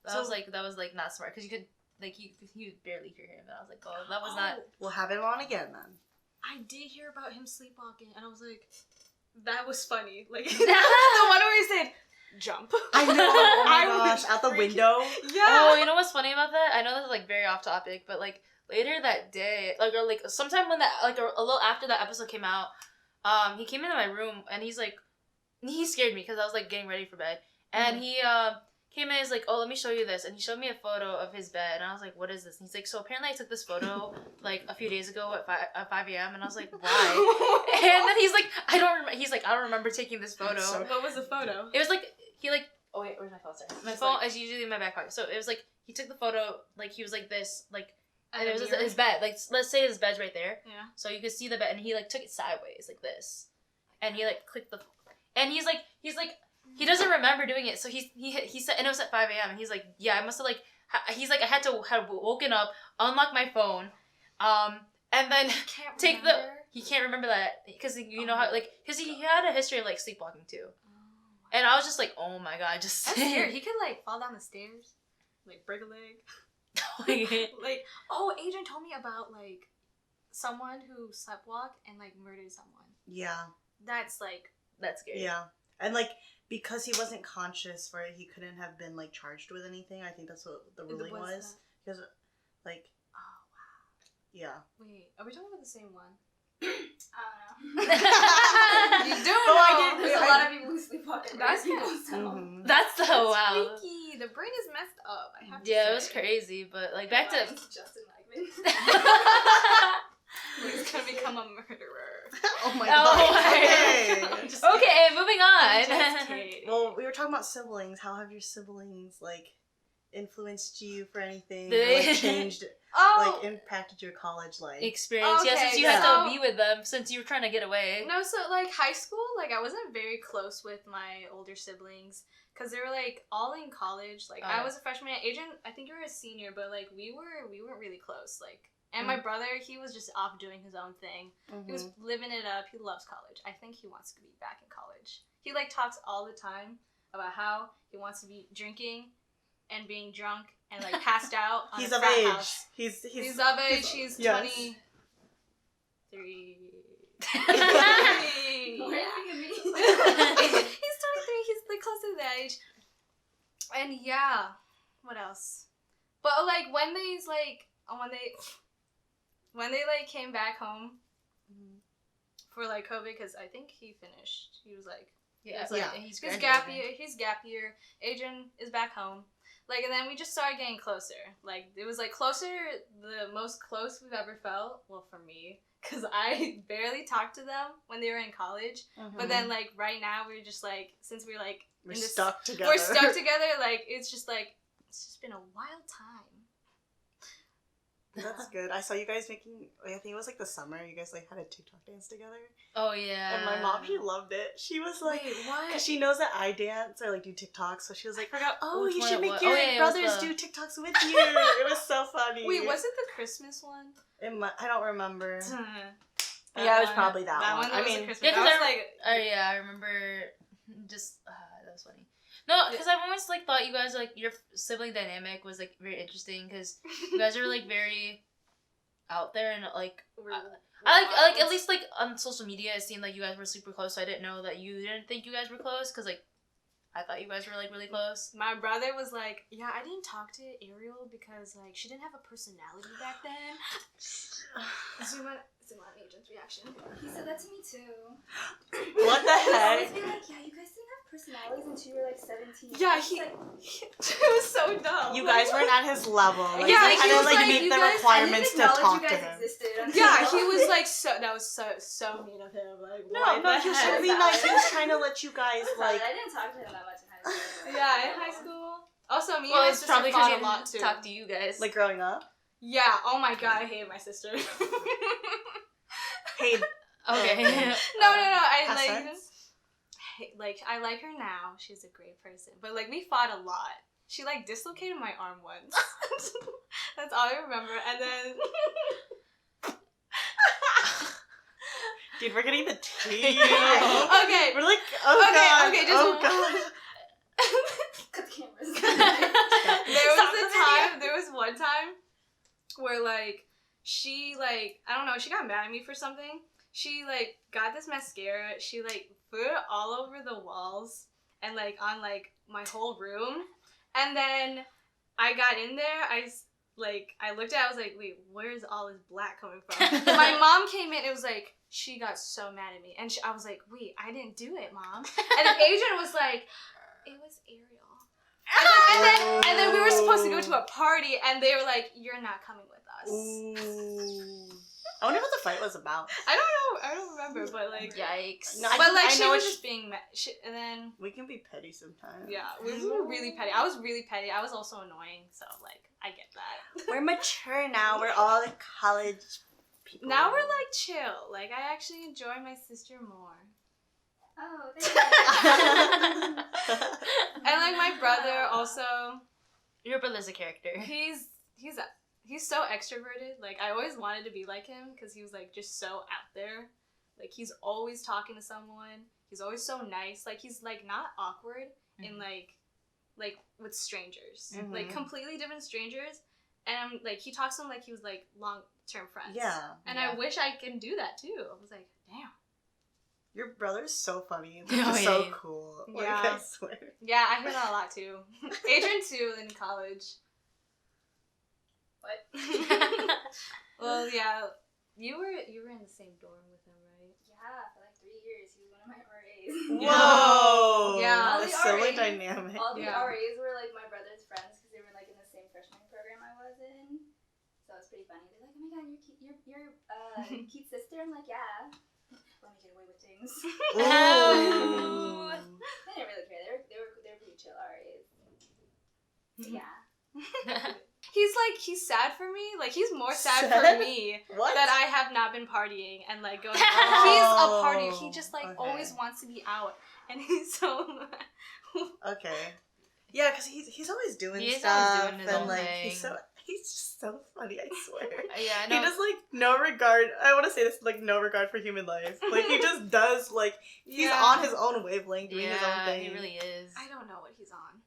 that So- was like not smart because you could like he would barely hear him, and I was like, oh, that was not. We'll have him on again, then. I did hear about him sleepwalking, and I was like, that was funny. Like, the one where he said, jump. I know. Oh my I gosh. was Out the freaking- window. Yeah. Oh, you know what's funny about that? I know this is like very off topic, but like later that day, like or like sometime when that like a little after that episode came out, he came into my room and he scared me because I was like getting ready for bed, and he came in and he's like, oh, let me show you this, and he showed me a photo of his bed, and I was like, what is this? And he's like, so apparently I took this photo like a few days ago at 5 a.m. and I was like, why? And then he's like, I don't remember taking this photo. So- What was the photo? It was like he like Oh wait, where's my phone? Sorry. My phone is usually in my back pocket. So it was like he took the photo like he was like this like. And it was just his bed. Like, let's say his bed's right there. Yeah. So you could see the bed, and he like took it sideways like this, and he like clicked the, and he's like he doesn't remember doing it. So he said, and it was at 5 a.m. and he's like, yeah, I must have like, he's like, I had woken up, unlock my phone, and then take the. He can't remember that because you know how like because he had a history of like sleepwalking too, and I was just like, oh my god, just that's scary. He could like fall down the stairs, like break a leg. Like, oh, Adrian told me about like someone who sleptwalked and like murdered someone. Yeah. That's scary. Yeah. And like because he wasn't conscious for it, he couldn't have been like charged with anything. I think that's what the ruling was. Because like oh wow. Yeah. Wait, are we talking about the same one? I don't know. You do know. There's a lot of people who sleepwalk. That's Mm-hmm. That's the wow. Freaky. The brain is messed up. I have to Yeah, say. it was crazy, but like back to Justin Langman. He's gonna become a murderer. Oh my god. Okay. Okay, moving on. Just kidding. Well, we were talking about siblings. How have your siblings like influenced you for anything? They- Or, like changed Oh. like impacted your college life? Experience. Yeah, Okay, since you had to so- be with them, since you were trying to get away. No, so like high school, like I wasn't very close with my older siblings because they were like all in college. Like I was a freshman. Adrian, I think you were a senior, but like we weren't really close. Like, and my brother, he was just off doing his own thing. He was living it up. He loves college. I think he wants to be back in college. He like talks all the time about how he wants to be drinking and being drunk and like passed out. On He's a of frat age. house. He's of age. He's yes. 23. Why are you looking at me? He's 23. He's like close to that age. And yeah, what else? But like when they like came back home for like COVID, because I think he finished. He was like, Yeah, it was, like, he's his gap year. Adrian is back home. Like, and then we just started getting closer. Like, it was like closer, the most close we've ever felt. Well, for me, because I barely talked to them when they were in college. But then, like, right now, we're just like, since we're like, stuck together. We're stuck together. Like, it's just been a wild time. That's good. I saw you guys making, I think it was like the summer, you guys like had a TikTok dance together. Oh yeah. And my mom, she loved it. She was like, wait, what? Because she knows that I dance or like do TikToks, so she was like, oh, which you one should it make was. your Oh, yeah, it was brothers the- do TikToks with you. It was so funny. Wait, was it the Christmas one? I don't remember. That Yeah, it was one. probably that one. That I was mean, a Christmas. Yeah, That because was like, I remember just that was funny. No, because I've always like thought you guys like your sibling dynamic was like very interesting because you guys are like very out there and like I like at least like on social media it seemed like you guys were super close. So I didn't know that you didn't think you guys were close because like I thought you guys were like really close. my brother was like, yeah, I didn't talk to Arielle because like she didn't have a personality back then. Zoom on Agent's reaction. He said that to me too. What the He'd heck? always be like, yeah, you guys didn't have personalities until you were like 17. Yeah, It's he- like, It was so dumb. You guys weren't at his level. Like, Yeah, you he had to was like like, meet you the guys- requirements to I didn't talk acknowledge to you guys him. existed until Yeah, now. he was like that was so mean of him. Like, No, what no, the he was heck? trying to be nice. He was trying to let you guys like. I didn't talk to him that much in high school. Yeah, in high school. Also, me Well, and my it's sister probably because fought he a lot didn't too. talk to you guys. Like growing up? Yeah. Oh my god, I hate my sister. Hey. Okay. No. I Past like. tense? I like her now. She's a great person. But like we fought a lot. She like dislocated my arm once. That's all I remember. And then Dude, we're getting the tea. Okay. We're like, oh god. Okay, just oh god. Cut the cameras. There was one time where like she like I don't know, she got mad at me for something. She like got this mascara, she like put it all over the walls and like on like my whole room. And then I got in there, I looked at it, I was like, wait, where's all this black coming from? My mom came in, it was like, she got so mad at me. And I was like, wait, I didn't do it, Mom. And then Adrian was like, it was Arielle. And then we were supposed to go to a party, and they were like, you're not coming with us. Ooh. I wonder what the fight was about. I don't know. I don't remember, but like, Yikes. No, but like I she know was what just being, and then We can be petty sometimes. yeah, we were really petty. I was really petty. I was also annoying, so like I get that. We're mature now. We're all like college people. Now we're like chill. Like I actually enjoy my sister more. Oh, thank you. And like my brother also, Your brother's a character. he's so extroverted. Like I always wanted to be like him because he was like just so out there. Like he's always talking to someone. He's always so nice. Like he's like not awkward in like with strangers. Mhm. Like completely different strangers. And like he talks to them like he was like long-term friends. Yeah. And Yeah. I wish I can do that too. I was like, damn. Your brother's so funny. Oh, Just yeah, so yeah. cool. Yeah. Like, I swear. Yeah, I hear that a lot too. Adrian too in college. What? Well, yeah, you were in the same dorm with him, right? Yeah, for like 3 years, he was one of my RAs. Whoa. Yeah. That's All so the like RAs dynamic. All the Yeah. RAs were like my brother's friends because they were like in the same freshman program I was in. So it was pretty funny. They're like, "Oh my god, you're Keith's sister." I'm like, "Yeah." Let me get away with things. Ooh. They didn't really care. They were pretty chill RAs. So, yeah. He's sad for me. Like he's more sad Sad? for me What? that I have not been partying and like going. Oh, He's a partier. He just like okay. always wants to be out, and he's so. Okay. Yeah, because he's always doing He is stuff. always doing his and own like thing. he's just so funny, I swear. Yeah, I He know. does like no regard. I want to say this, like no regard for human life. Like he just does like he's Yeah. on his own wavelength doing his own Yeah, thing. he really is. I don't know what he's on.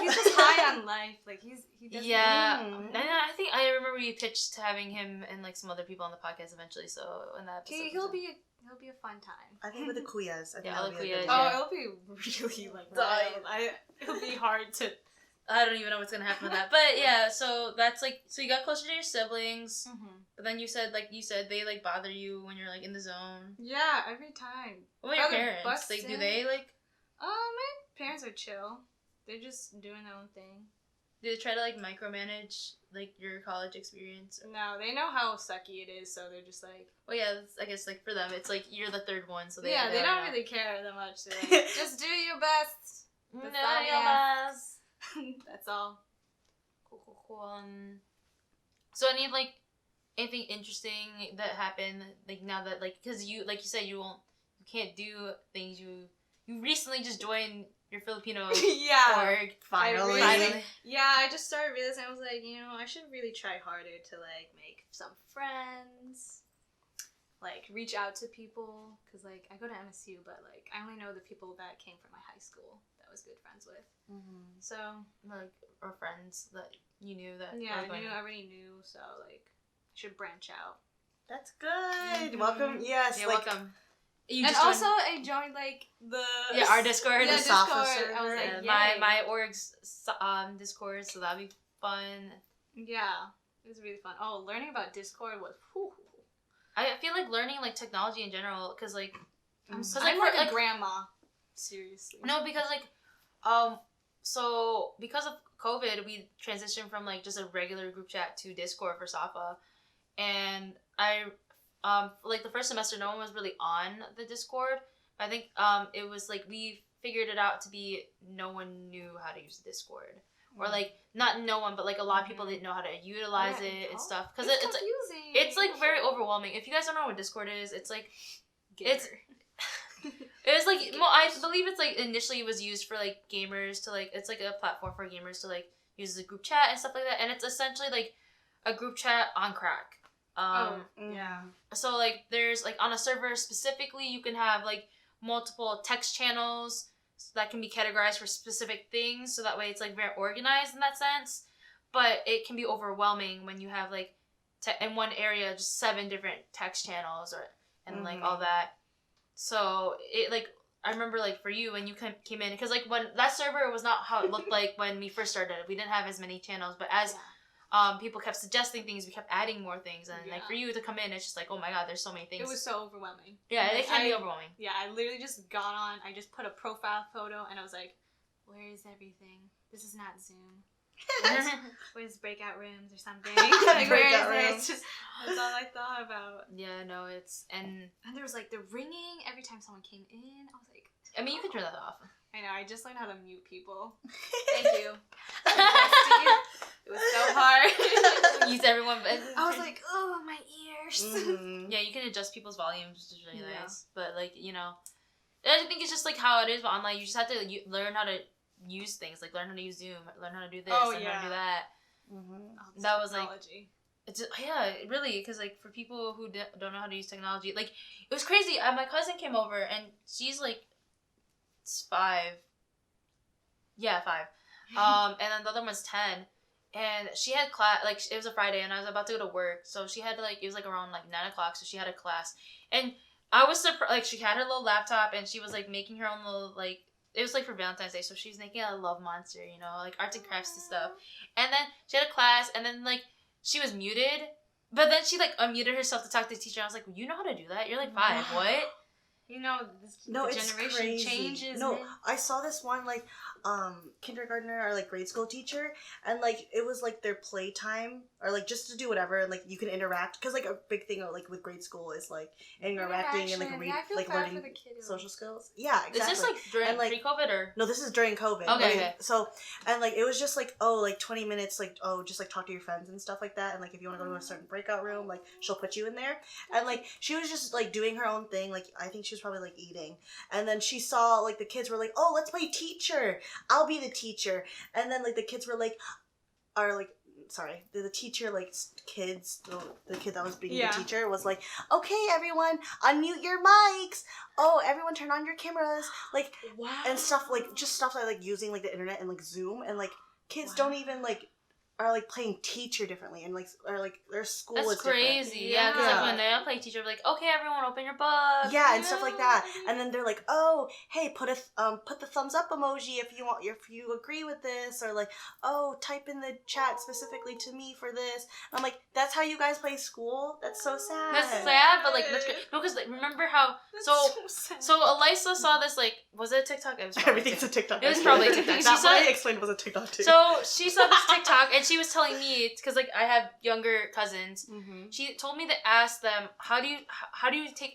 He's just high on life. Like he doesn't. Yeah, Mm. and I think I remember you pitched having him and like some other people on the podcast eventually. So in that episode, He'll be a fun time. I think with the Kuyas. I think Yeah, that'll the be a good Kuyas, one. yeah. Oh, it'll be really like Dying. wild. It'll be hard to. I don't even know what's gonna happen with that. But yeah, so that's like so you got closer to your siblings, but then you said they like bother you when you're like in the zone. Yeah, every time. What about your Brother parents? busts Like, do in. they like? My parents are chill. They're just doing their own thing. Do they try to like micromanage like your college experience? No, they know how sucky it is, so they're just like. Well, yeah, I guess like for them, it's like you're the third one, so they Yeah, they already don't know. really care that much. They're like, just do your best. No, That's all we yeah, ask. That's all. Cool. So any like anything interesting that happened like now that like because you like you said you can't do things you recently just joined your Filipino Yeah. org Finally. finally. Yeah, I just started realizing I was like, I should really try harder to like make some friends, like reach out to people, cause like I go to MSU, but like I only know the people that came from my high school that I was good friends with. So like or friends that you knew that yeah, were going- I already knew. So like I should branch out. That's good. Mhm. Welcome. Yes. Yeah, like, welcome. You And just joined- also I joined like the our Discord. Yeah, The Discord. Safa I was server. like, my yay. my org's Discord, so that'd be fun. Yeah, it was really fun. Oh, learning about Discord was. Whew. I feel like learning like technology in general, cause like I'm like, like for, a like- grandma. Seriously. no, because like so because of COVID, we transitioned from like just a regular group chat to Discord for Safa, and I like the first semester no one was really on the Discord. I think it was like we figured it out to be no one knew how to use Discord. Or like not no one, but like a lot of people didn't know how to utilize Yeah, it and oh, stuff. Because it's it's like, confusing. it's like very overwhelming. If you guys don't know what Discord is, it's like it's- it was like well, I believe it's like initially it was used for like gamers to like it's like a platform for gamers to like use the group chat and stuff like that. And it's essentially like a group chat on crack. Yeah. So like there's like on a server specifically you can have like multiple text channels that can be categorized for specific things, so that way it's like very organized in that sense. But it can be overwhelming when you have like in one area just 7 different text channels and like all that. So it like I remember like for you when you came in, because like when that server was not how it looked like when we first started. We didn't have as many channels, but as people kept suggesting things, we kept adding more things, and like for you to come in, it's just like, oh my god, there's so many things. It was so overwhelming. Yeah, Like, it can be overwhelming. Yeah, I literally just got on. I just put a profile photo, and I was like, "Where is everything? This is not Zoom." Where's breakout rooms or something? Like, where Breakout is rooms. it? That's all I thought about. Yeah, no, it's and And there was like the ringing every time someone came in. I was like, I mean you can turn that off. I know. I just learned how to mute people. Thank you. It was so hard. Use everyone, but I was like, oh, my ears. Mhm. yeah, you can adjust people's volumes, which is really Yeah. nice. But like I think it's just like how it is. But online, you just have to learn how to use things, like learn how to use Zoom, learn how to do this, Oh, learn how to do yeah. that. Mhm. All this That was, like, technology. It's yeah, really, because like for people who don't know how to use technology, like it was crazy. My cousin came over and she's like 5. Yeah, 5. And then the other one's 10. And she had class, like it was a Friday, and I was about to go to work, so she had like it was like around like 9:00, so she had a class, and I was surprised. Like she had her little laptop, and she was like making her own little like it was like for Valentine's Day, so she was making a love monster, like arts and crafts and stuff. And then she had a class, and then like she was muted, but then she like unmuted herself to talk to the teacher. I was like, well, you know how to do that? You're like 5. What? You know, No, the it's generation crazy. changes. No, man. I saw this one like kindergartner or like grade school teacher, and like it was like their playtime or like just to do whatever, and like you can interact because like a big thing like with grade school is like interacting and like Interaction. Yeah, I feel like bad learning for the kiddos. social skills. Yeah, exactly. Is this like during And, like, pre-COVID or? No, this is during COVID. Okay, Like, okay. So, and like it was just like, oh, like 20 minutes, like, oh, just like talk to your friends and stuff like that. And like if you want to go to a certain breakout room, like she'll put you in there. And like she was just like doing her own thing. Like I think she was probably like eating. And then she saw like the kids were like, oh, let's play teacher. I'll be the teacher. And then like the kids were like, sorry, the teacher, like, kids, the kid that was being Yeah. the teacher was like, okay, everyone, unmute your mics. Oh, everyone turn on your cameras. Like, Wow. and stuff, like, just stuff like using, like, the internet and, like, Zoom. And, like, kids don't even, like, are, like, playing teacher differently. And, like, or, like, their school That's is different. crazy. Yeah, because Yeah. like when they play teacher, like, okay, everyone, open your book. Yeah, and stuff like that. And then they're like, "Oh, hey, put the thumbs up emoji if you agree with this," or like, "Oh, type in the chat specifically to me for this." And I'm like, "That's how you guys play school? That's so sad." That's sad, but like that's great. No, because like, remember how so Elisa saw this like was it a TikTok? It was probably Everything's a TikTok. It was probably a TikTok. She That's saw what I it. explained was a TikTok too. So she saw this TikTok and she was telling me because like I have younger cousins. Mm-hmm. She told me to ask them how do you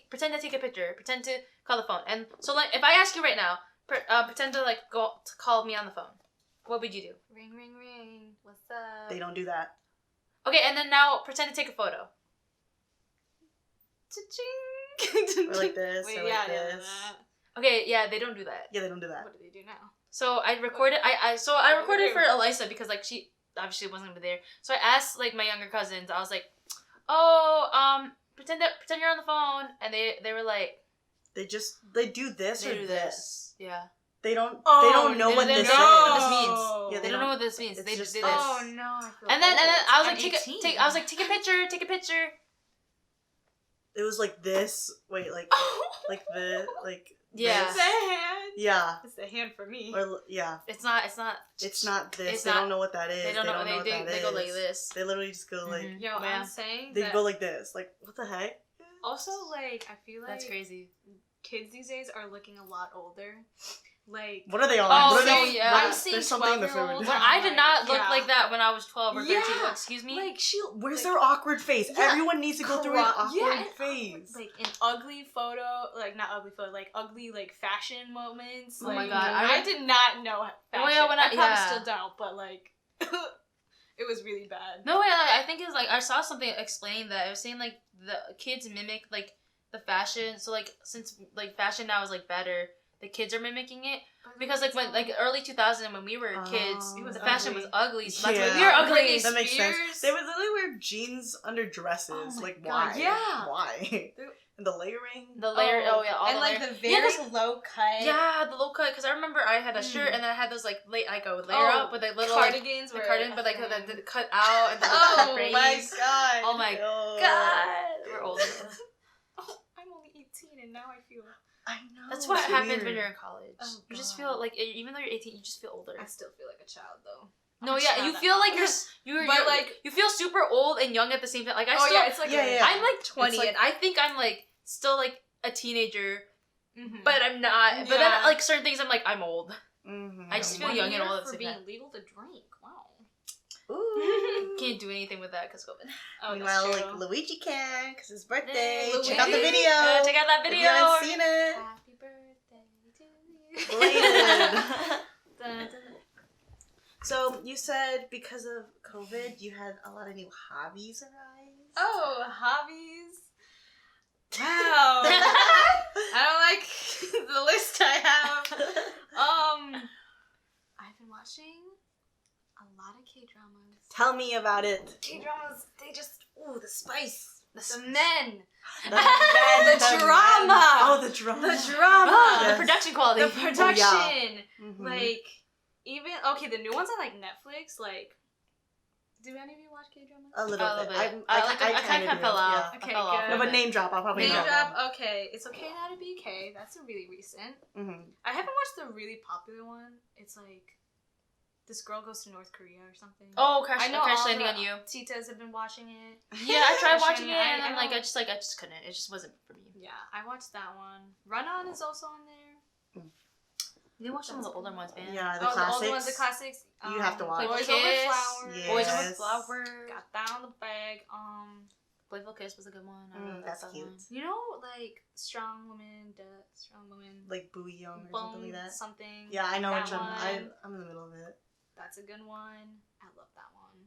pretend to take a picture, pretend to call the phone, and so like if I ask you right now, pretend to like go to call me on the phone, what would you do? Ring, ring, ring. What's up? They don't do that. Okay, and then now pretend to take a photo. Cha-ching. Or like this. Wait, or like yeah, this. Okay, yeah, they don't do that. Yeah, they don't do that. What do they do now? So I recorded. I recorded for Elisa because like she obviously wasn't gonna be there. So I asked like my younger cousins. I was like, "Oh, pretend you're on the phone," and they were like, They do this "They or do this." Yeah. They don't Oh, know what they this don't know what is. this means. Yeah, they don't know what this means. it's They just just do this. this. Oh no! I feel And then I was old. like, I'm 18. I was like, take a picture, take a picture. It was like this. Wait, like like the like. Yeah. It's the hand. Yeah. It's the hand for me. Or yeah. It's not. It's not this. It's they not- don't know what that is. They don't know. what that They go is. like this. They literally just go like. Mhm. Yo, Yeah. I'm saying They that. go like this. Like what the heck? Also, like, I feel like That's crazy. kids these days are looking a lot older. Like, What are they on? Oh, what are so they? yeah. what- I'm seeing there's something in the 12-year-olds. food. When I did not look Yeah. like that when I was 12 or 13. Yeah. Well, excuse me. like she. Where's like, their awkward face? Yeah. Everyone needs to go through an awkward yeah, phase. Like an ugly photo, like not ugly photo, like ugly like fashion moments. Oh my like, God, I did not know fashion. yeah, when I- probably yeah. still don't, but like, it was really bad. No, I think it's like I saw something explaining that. It was saying like the kids mimic like the fashion. So like since like fashion now is like better, the kids are mimicking it because like when like early 2000 when we were kids, It was the fashion ugly. was ugly. So that's why Yeah. we were ugly. Britney That makes sense. Spears. They would literally wear jeans under dresses. Oh my like God, why? yeah. Why? And the layering. The layer, all and the like layer. the very Yeah, low cut. Yeah, the low cut. Because I remember I had a shirt and then I had those like like a layer Oh, up with a little like, cardigans. the were cardigan, but like a the thing. cut out and the Oh braids. my god. Oh my Oh. god, we're old. Oh, I'm only 18 and now I feel. I know. That's what it's happens when weird. you're in college. Oh, You just God. feel like even though you're 18, you just feel older. I still feel like a child though. No, I'm yeah, just you not feel that like you're But, you're like- you feel super old and young at the same time. Like I Oh still, yeah, it's like Yeah, yeah. I'm like 20 It's like- and I think I'm like still like a teenager, Mhm. but I'm not. But then Yeah. like certain things, I'm like I'm old. Mhm. I just feel 1 young and year old at the for same being time. legal to drink. Wow. Ooh. Can't do anything with that because COVID. Oh, Meanwhile, that's true. like Luigi can, because his birthday. Luigi. Check out the video. Check out that If video. you haven't seen it. Happy birthday to you. Belated. Dun, dun. So you said because of COVID, you had a lot of new hobbies arise. Oh, hobbies. Wow. I don't like the list I have. I've been watching a lot of K-dramas. Tell me about it. K-dramas, they just, the spice. The spice. men. The drama. Oh, the drama. The drama. Yes. The production quality. The production. Mhm. Like, even, okay, the new ones on, like, Netflix, like, do any of you watch K-dramas? A little bit. I kind of fell off. Yeah. Okay, I fell off. good. No, but name drop. I'll probably Name know. drop, okay. It's Okay Not to Be K. That's a really recent. Mm-hmm. I haven't watched the really popular one. It's like this girl goes to North Korea or something. Oh, I know Crash all Landing the on You. Titas have been watching it. Yeah, I tried Crash watching it, Landing, and I I know. just couldn't. It just wasn't for me. Yeah, I watched that one. Run On is also on there. You didn't watch some of the older ones, man. Yeah, the The classics. older ones, the classics. You have to watch. Boys Playful Over Kiss. Flowers. Yeah. Boys Yes. Over Flower. Got that on the bag. Playful Kiss was a good one. I really liked That's that cute. one. You know, like Strong Woman, Strong Woman, Like Boo Young or something like that. something. Yeah, I know That which one. one. I'm in the middle of it. That's a good one. I love that one.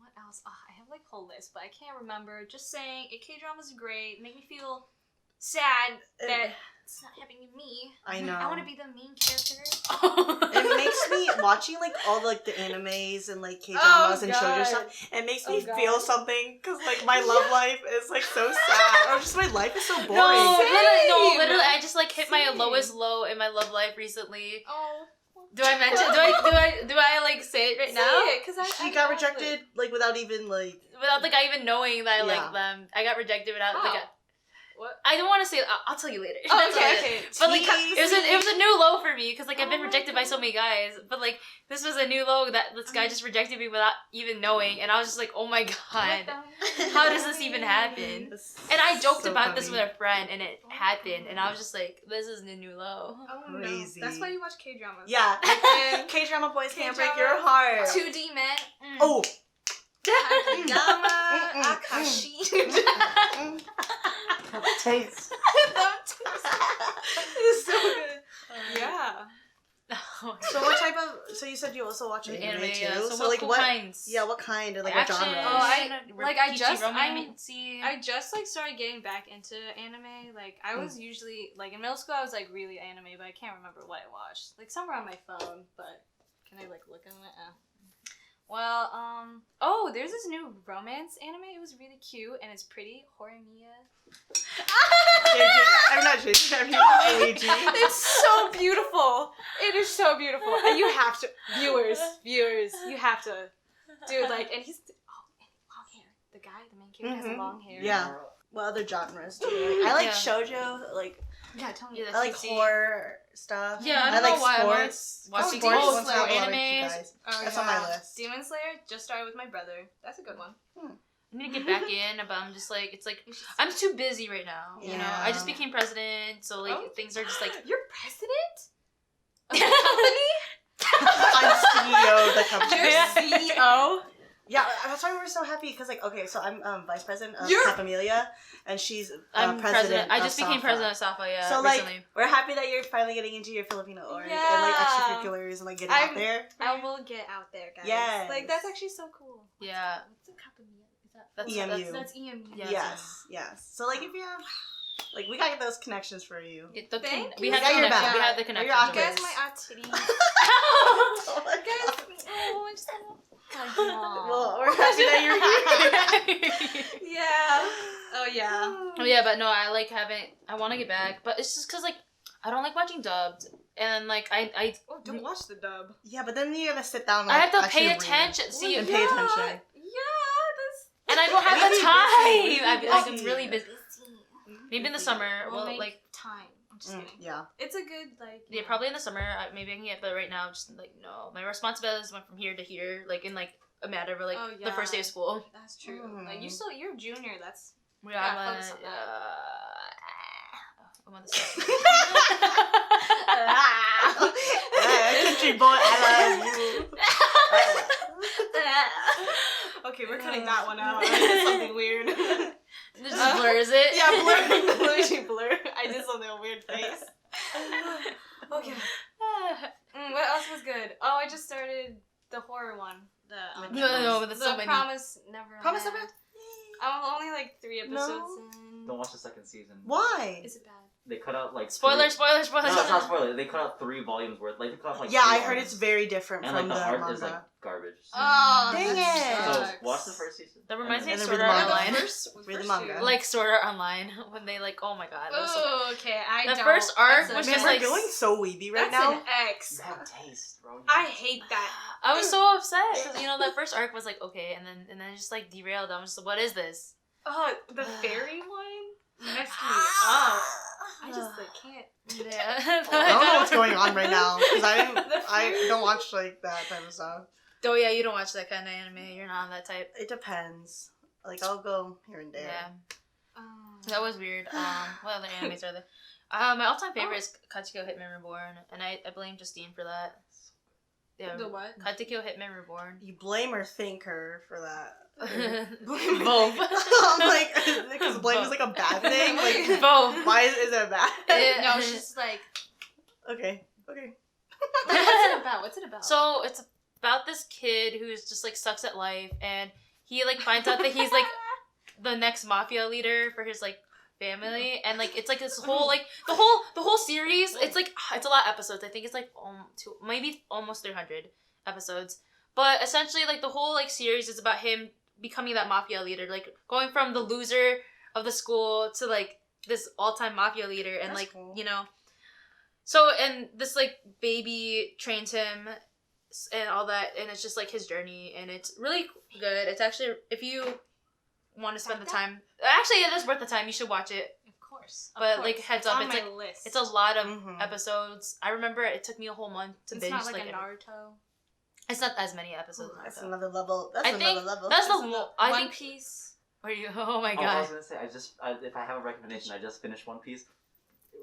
What else? I have like a whole list, but I can't remember. Just saying, K-dramas are great. Make me feel sad that it's not happening to me. I know. I want to be the main character. It makes me watching like all the animes and like K-dramas and shoujo stuff. It makes me God. feel something because like my love life is like so sad, or just my life is so boring. No, Same. literally, I just like hit my Same. lowest low in my love life recently. Oh. Do I mention? Do I like say it right now? Because She got rejected like without even like. Without like I even knowing that I Yeah. like them, I got rejected without like. What? I don't want to say. I'll tell you later. Oh, I'll tell you okay, later. okay. But like, it was a new low for me because like I've been Oh my rejected by so many guys. But like this was a new low that this guy just rejected me without even knowing, and I was just like, oh my god, how does this even happen? And I joked about this with a friend, and it happened, and I was just like, this is the new low. Oh, Crazy. No. That's why you watch K-dramas. Yeah, And K-drama boys can't break K-drama, your heart. 2D men. Oh. Akiyama, Akashi. Taste. It's so good. Yeah. So what type of? So you said you also watch anime, too. Yeah. So like cool what? kinds? Yeah, what kind or like Action. what genre? I just I just like started getting back into anime. Like I was usually like in middle school I was like really anime, but I can't remember what I watched. Like somewhere on my phone, but can I like look at it? Well, oh, there's this new romance anime. It was really cute and it's pretty. Horimiya. I'm not JJ. I'm Luigi. It's so beautiful. It is so beautiful, and you have to, viewers, you have to, dude. Like, and he's long hair. The guy, the main character, has long hair. Yeah. What other genres do you like? I like Yeah. shoujo. Like Yeah, tell me. Yeah, I like cutesy. horror stuff. Yeah, I don't like know why I'm sports. watching sports Demon ones have a lot of Slayer cute animes. guys. Oh, That's on my list. Demon Slayer just started with my brother. That's a good one. I need to get back in, but I'm just like, it's like, I'm too busy right now. You know, I just Yeah. became president, so like things are just like. You're president of the company. I'm CEO of the company. You're CEO. Yeah, that's why we were so happy because like okay, so I'm vice president of You're- Capamelia, and she's I'm president. I of just became SAFA. president of Safa, yeah, So like recently. we're happy that you're finally getting into your Filipino org and like Yeah. extracurriculars and like getting out I'm- there. I will get out there, guys. Yes. Like that's actually so cool. Yeah. What's a company? Is that That's EMU. That's EMU. Yeah. Yes. So like if you have like we gotta get those connections for you. Thank We you. have We got the your connection. back. We have the Or connection. your You Oculus. guys, my titty. Oh my Guys, God. oh, I just want Well, we're happy that you're here. yeah. Oh yeah. Oh, yeah, but no, I like having. I want to get back, but it's just because like I don't like watching dubbed, and like I Oh, don't watch the dub. Yeah, but then you gotta sit down. And, I have to actually pay read. attention. See, and pay attention. Yeah, that's. and I don't have Really the time. busy, I'm, really like, I'm busy. really busy. Maybe in the summer. We'll Well, make like time. I'm just kidding. Yeah. It's a good like. yeah, probably in the summer. Maybe I can get, but right now, just like no, my responsibilities went from here to here, like in like a matter of like Oh, the first day of school. That's true. Mm. Like you're a junior. That's. Yeah, Yeah, I'm focus on that. I'm on the side. Country boy, I love you. Okay, we're cutting that one out. I did something weird. It just blurs it. Yeah, blur. Luigi blur. I did something a weird face. Okay. What else was good? Oh, I just started the horror one. No, that's the so many. Promise Neverland. Promise Neverland? I'm only like 3 episodes No. in. Don't watch the second season. Why? Is it bad? They cut out like Spoiler. No, it's not spoiler. They cut out 3 volumes worth. Like they cut out like. Yeah, 3 I heard volumes. it's very different And from like the the art manga. is like garbage. Oh, Dang that it. So sucks. watch the first season. That reminds me And of then Sword read Art the manga. Online. Read the manga. Like Sword Art Online, when they like, oh my god. That was so Oh, okay. I The don't. first arc That's was a- just Man, like- we're going so weeby right that's now. an X. You have taste, bro. I hate that. I was so upset because that first arc was like okay, and then it just like derailed. I'm just like, what is this? Oh, the fairy one messed me up. I just like can't. Yeah. I don't know what's going on right now because I don't watch like that type of stuff. Oh yeah, you don't watch that kind of anime. You're not on that type. It depends. Like I'll go here and there. Yeah, that was weird. What other animes are there? My all-time favorite is Katsuko Hitman Reborn, and I blame Justine for that. Yeah, The what? Katsuko Hitman Reborn. You blame or thank her for that. Both. I'm like, because blame is like a bad thing. Like, Both. why is it bad? No, she's like. Okay. What's it about? What's it about? So it's about this kid who's just like sucks at life, and he like finds out that he's like the next mafia leader for his like family, and like it's like this whole like the whole series. It's like it's a lot of episodes. I think it's like maybe almost 300 episodes. But essentially, like the whole like series is about him becoming that mafia leader, like going from the loser of the school to like this all-time mafia leader, and That's like cool. So and this like baby trains him and all that, and it's just like his journey, and it's really good. It's actually, if you want to spend the time, actually it is worth the time. You should watch it. Of course. But like heads up, on it's my like list. it's a lot of Mhm. episodes. I remember it took me a whole month to It's binge. not like a every- Naruto. It's not as many episodes. That's as Naruto. another level. That's I another think level. that's the One I think. Piece. Are you? Oh my I god. was gonna say if I have a recommendation, I just finished One Piece.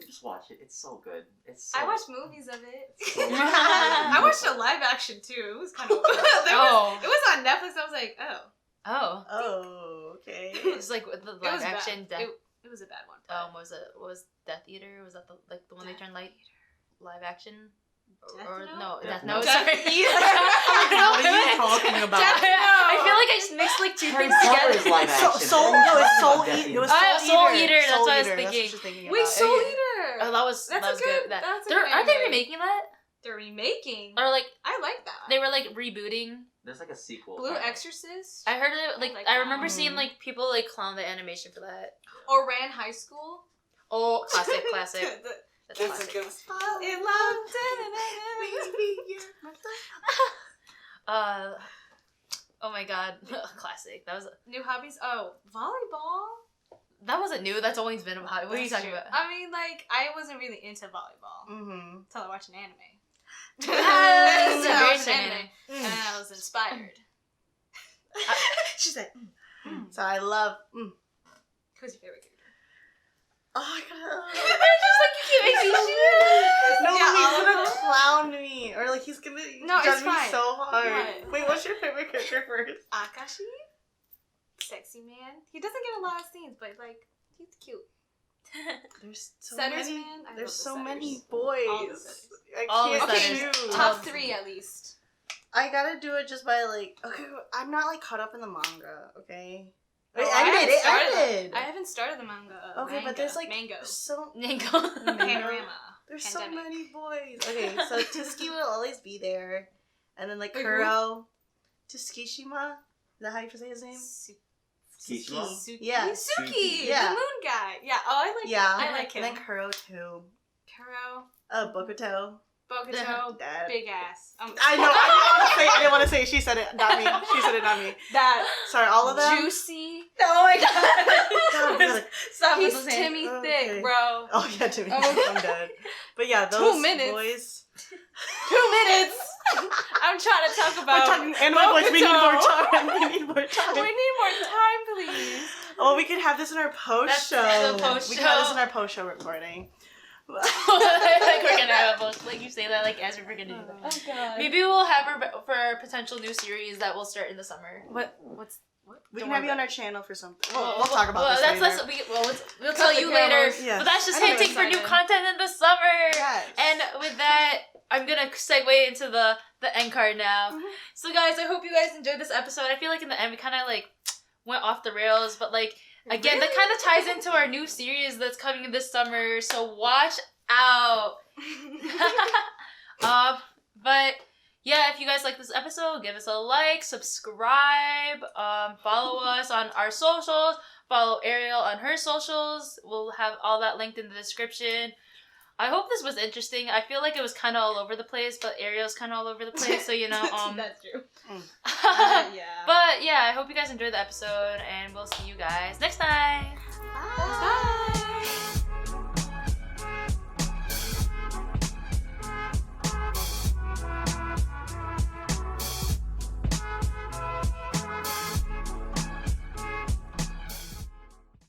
Just watch it. It's so good. It's. So I watched movies of it. So good. I watched a live action too. It was kind of. It was on Netflix. I was like, oh. Oh. Oh, okay. It's like the It live was action bad. death. It was a bad one. What was Death Eater? Was that the one they turned live action? Death Or Note? no, Death Death Note. Note. Sorry. What are you talking about? I feel like I just mixed like two Harry things Potter is together. live action. Soul, What are no, you it's talking Soul about, Death Eater. It was Oh, Soul Soul Eater, that's what I was Eater. thinking. That's what she's thinking Wait, about. Soul Okay. Eater. Oh, that was That's that was a good. good. That, That's a they're, good aren't they anime. remaking that? They're remaking. Or like I like that. they were like rebooting? There's like a sequel. Blue finally. Exorcist. I heard it like like I that. remember seeing Mhm. like people like clown the animation for that. Or Ran High School. Oh, classic. That's Kids classic. are good. In love. Oh my god, classic. New hobbies. Oh, volleyball. That wasn't new. That's always been about. What are you That's talking true. about? I mean, like, I wasn't really into volleyball Mm-hmm. until I watched an anime. Yes, Until I very watched an anime. anime, and then I was inspired. She's like, So I love. Who's your favorite character? Oh, I gotta. Just like you keep making No, Yeah, he's all of gonna them. clown me, or like he's gonna No, judge it's me fine. so hard. What? Wait, what's your favorite character first? Akashi? Sexy man. He doesn't get a lot of scenes, but like, he's cute. There's so Setters many. man? I There's love so the many Setters. boys. All the Setters. I All the can't Okay, Setters. choose. top 3 at least. I gotta do it just by like. Okay, I'm not like caught up in the manga. Okay. Oh, Wait, I haven't it started ended. I haven't started the manga. Okay, but there's like mango. so Panorama. there's Pandemic. so many boys. Okay, so Tsuki will always be there, and then like Wait, Kuro, Tsukishima. Is that how you say his name? Kishima? Suki. Yeah. Suki, Yeah. the moon guy. Yeah. Oh, I like Yeah, him. I like him. And then Kuro too. Kuro, Bokuto. Bokuto, Dad. big ass. I know. I didn't want to say. She said it, not me. She said it, not me. That Sorry, all of them. juicy. Oh my God, really. Stop He's with those hands. Timmy Okay. thick, bro. Oh yeah, Timmy. Oh. I'm dead. But yeah, 2 those minutes. boys. 2 minutes. I'm trying to talk We're about. talking anime boys. We need more Bokuto. time. We need more We time. need more time, please. Oh, we could have this in our post That's show. the post We could have this show. in our post show recording. Like we're gonna have a book. Like you say that like as if we're gonna do that. Oh god. Maybe we'll have her for a potential new series that will start in the summer. What's We Don't can have worry you on about our channel for something. We'll talk about this that's later. we'll tell the you later. cameras. Yes. But that's just I'm hinting for new excited. content in the summer. Yes. And with that, I'm gonna segue into the end card now. Mhm. So guys, I hope you guys enjoyed this episode. I feel like in the end we kind of like went off the rails, but like again, that kind of ties into our new series that's coming in this summer. So watch out. But yeah, if you guys like this episode, give us a like, subscribe, follow us on our socials, follow Arielle on her socials. We'll have all that linked in the description. I hope this was interesting. I feel like it was kind of all over the place, but Arielle's kind of all over the place, so you know. That's true. Yeah. But yeah, I hope you guys enjoyed the episode, and we'll see you guys next time. Bye. Bye.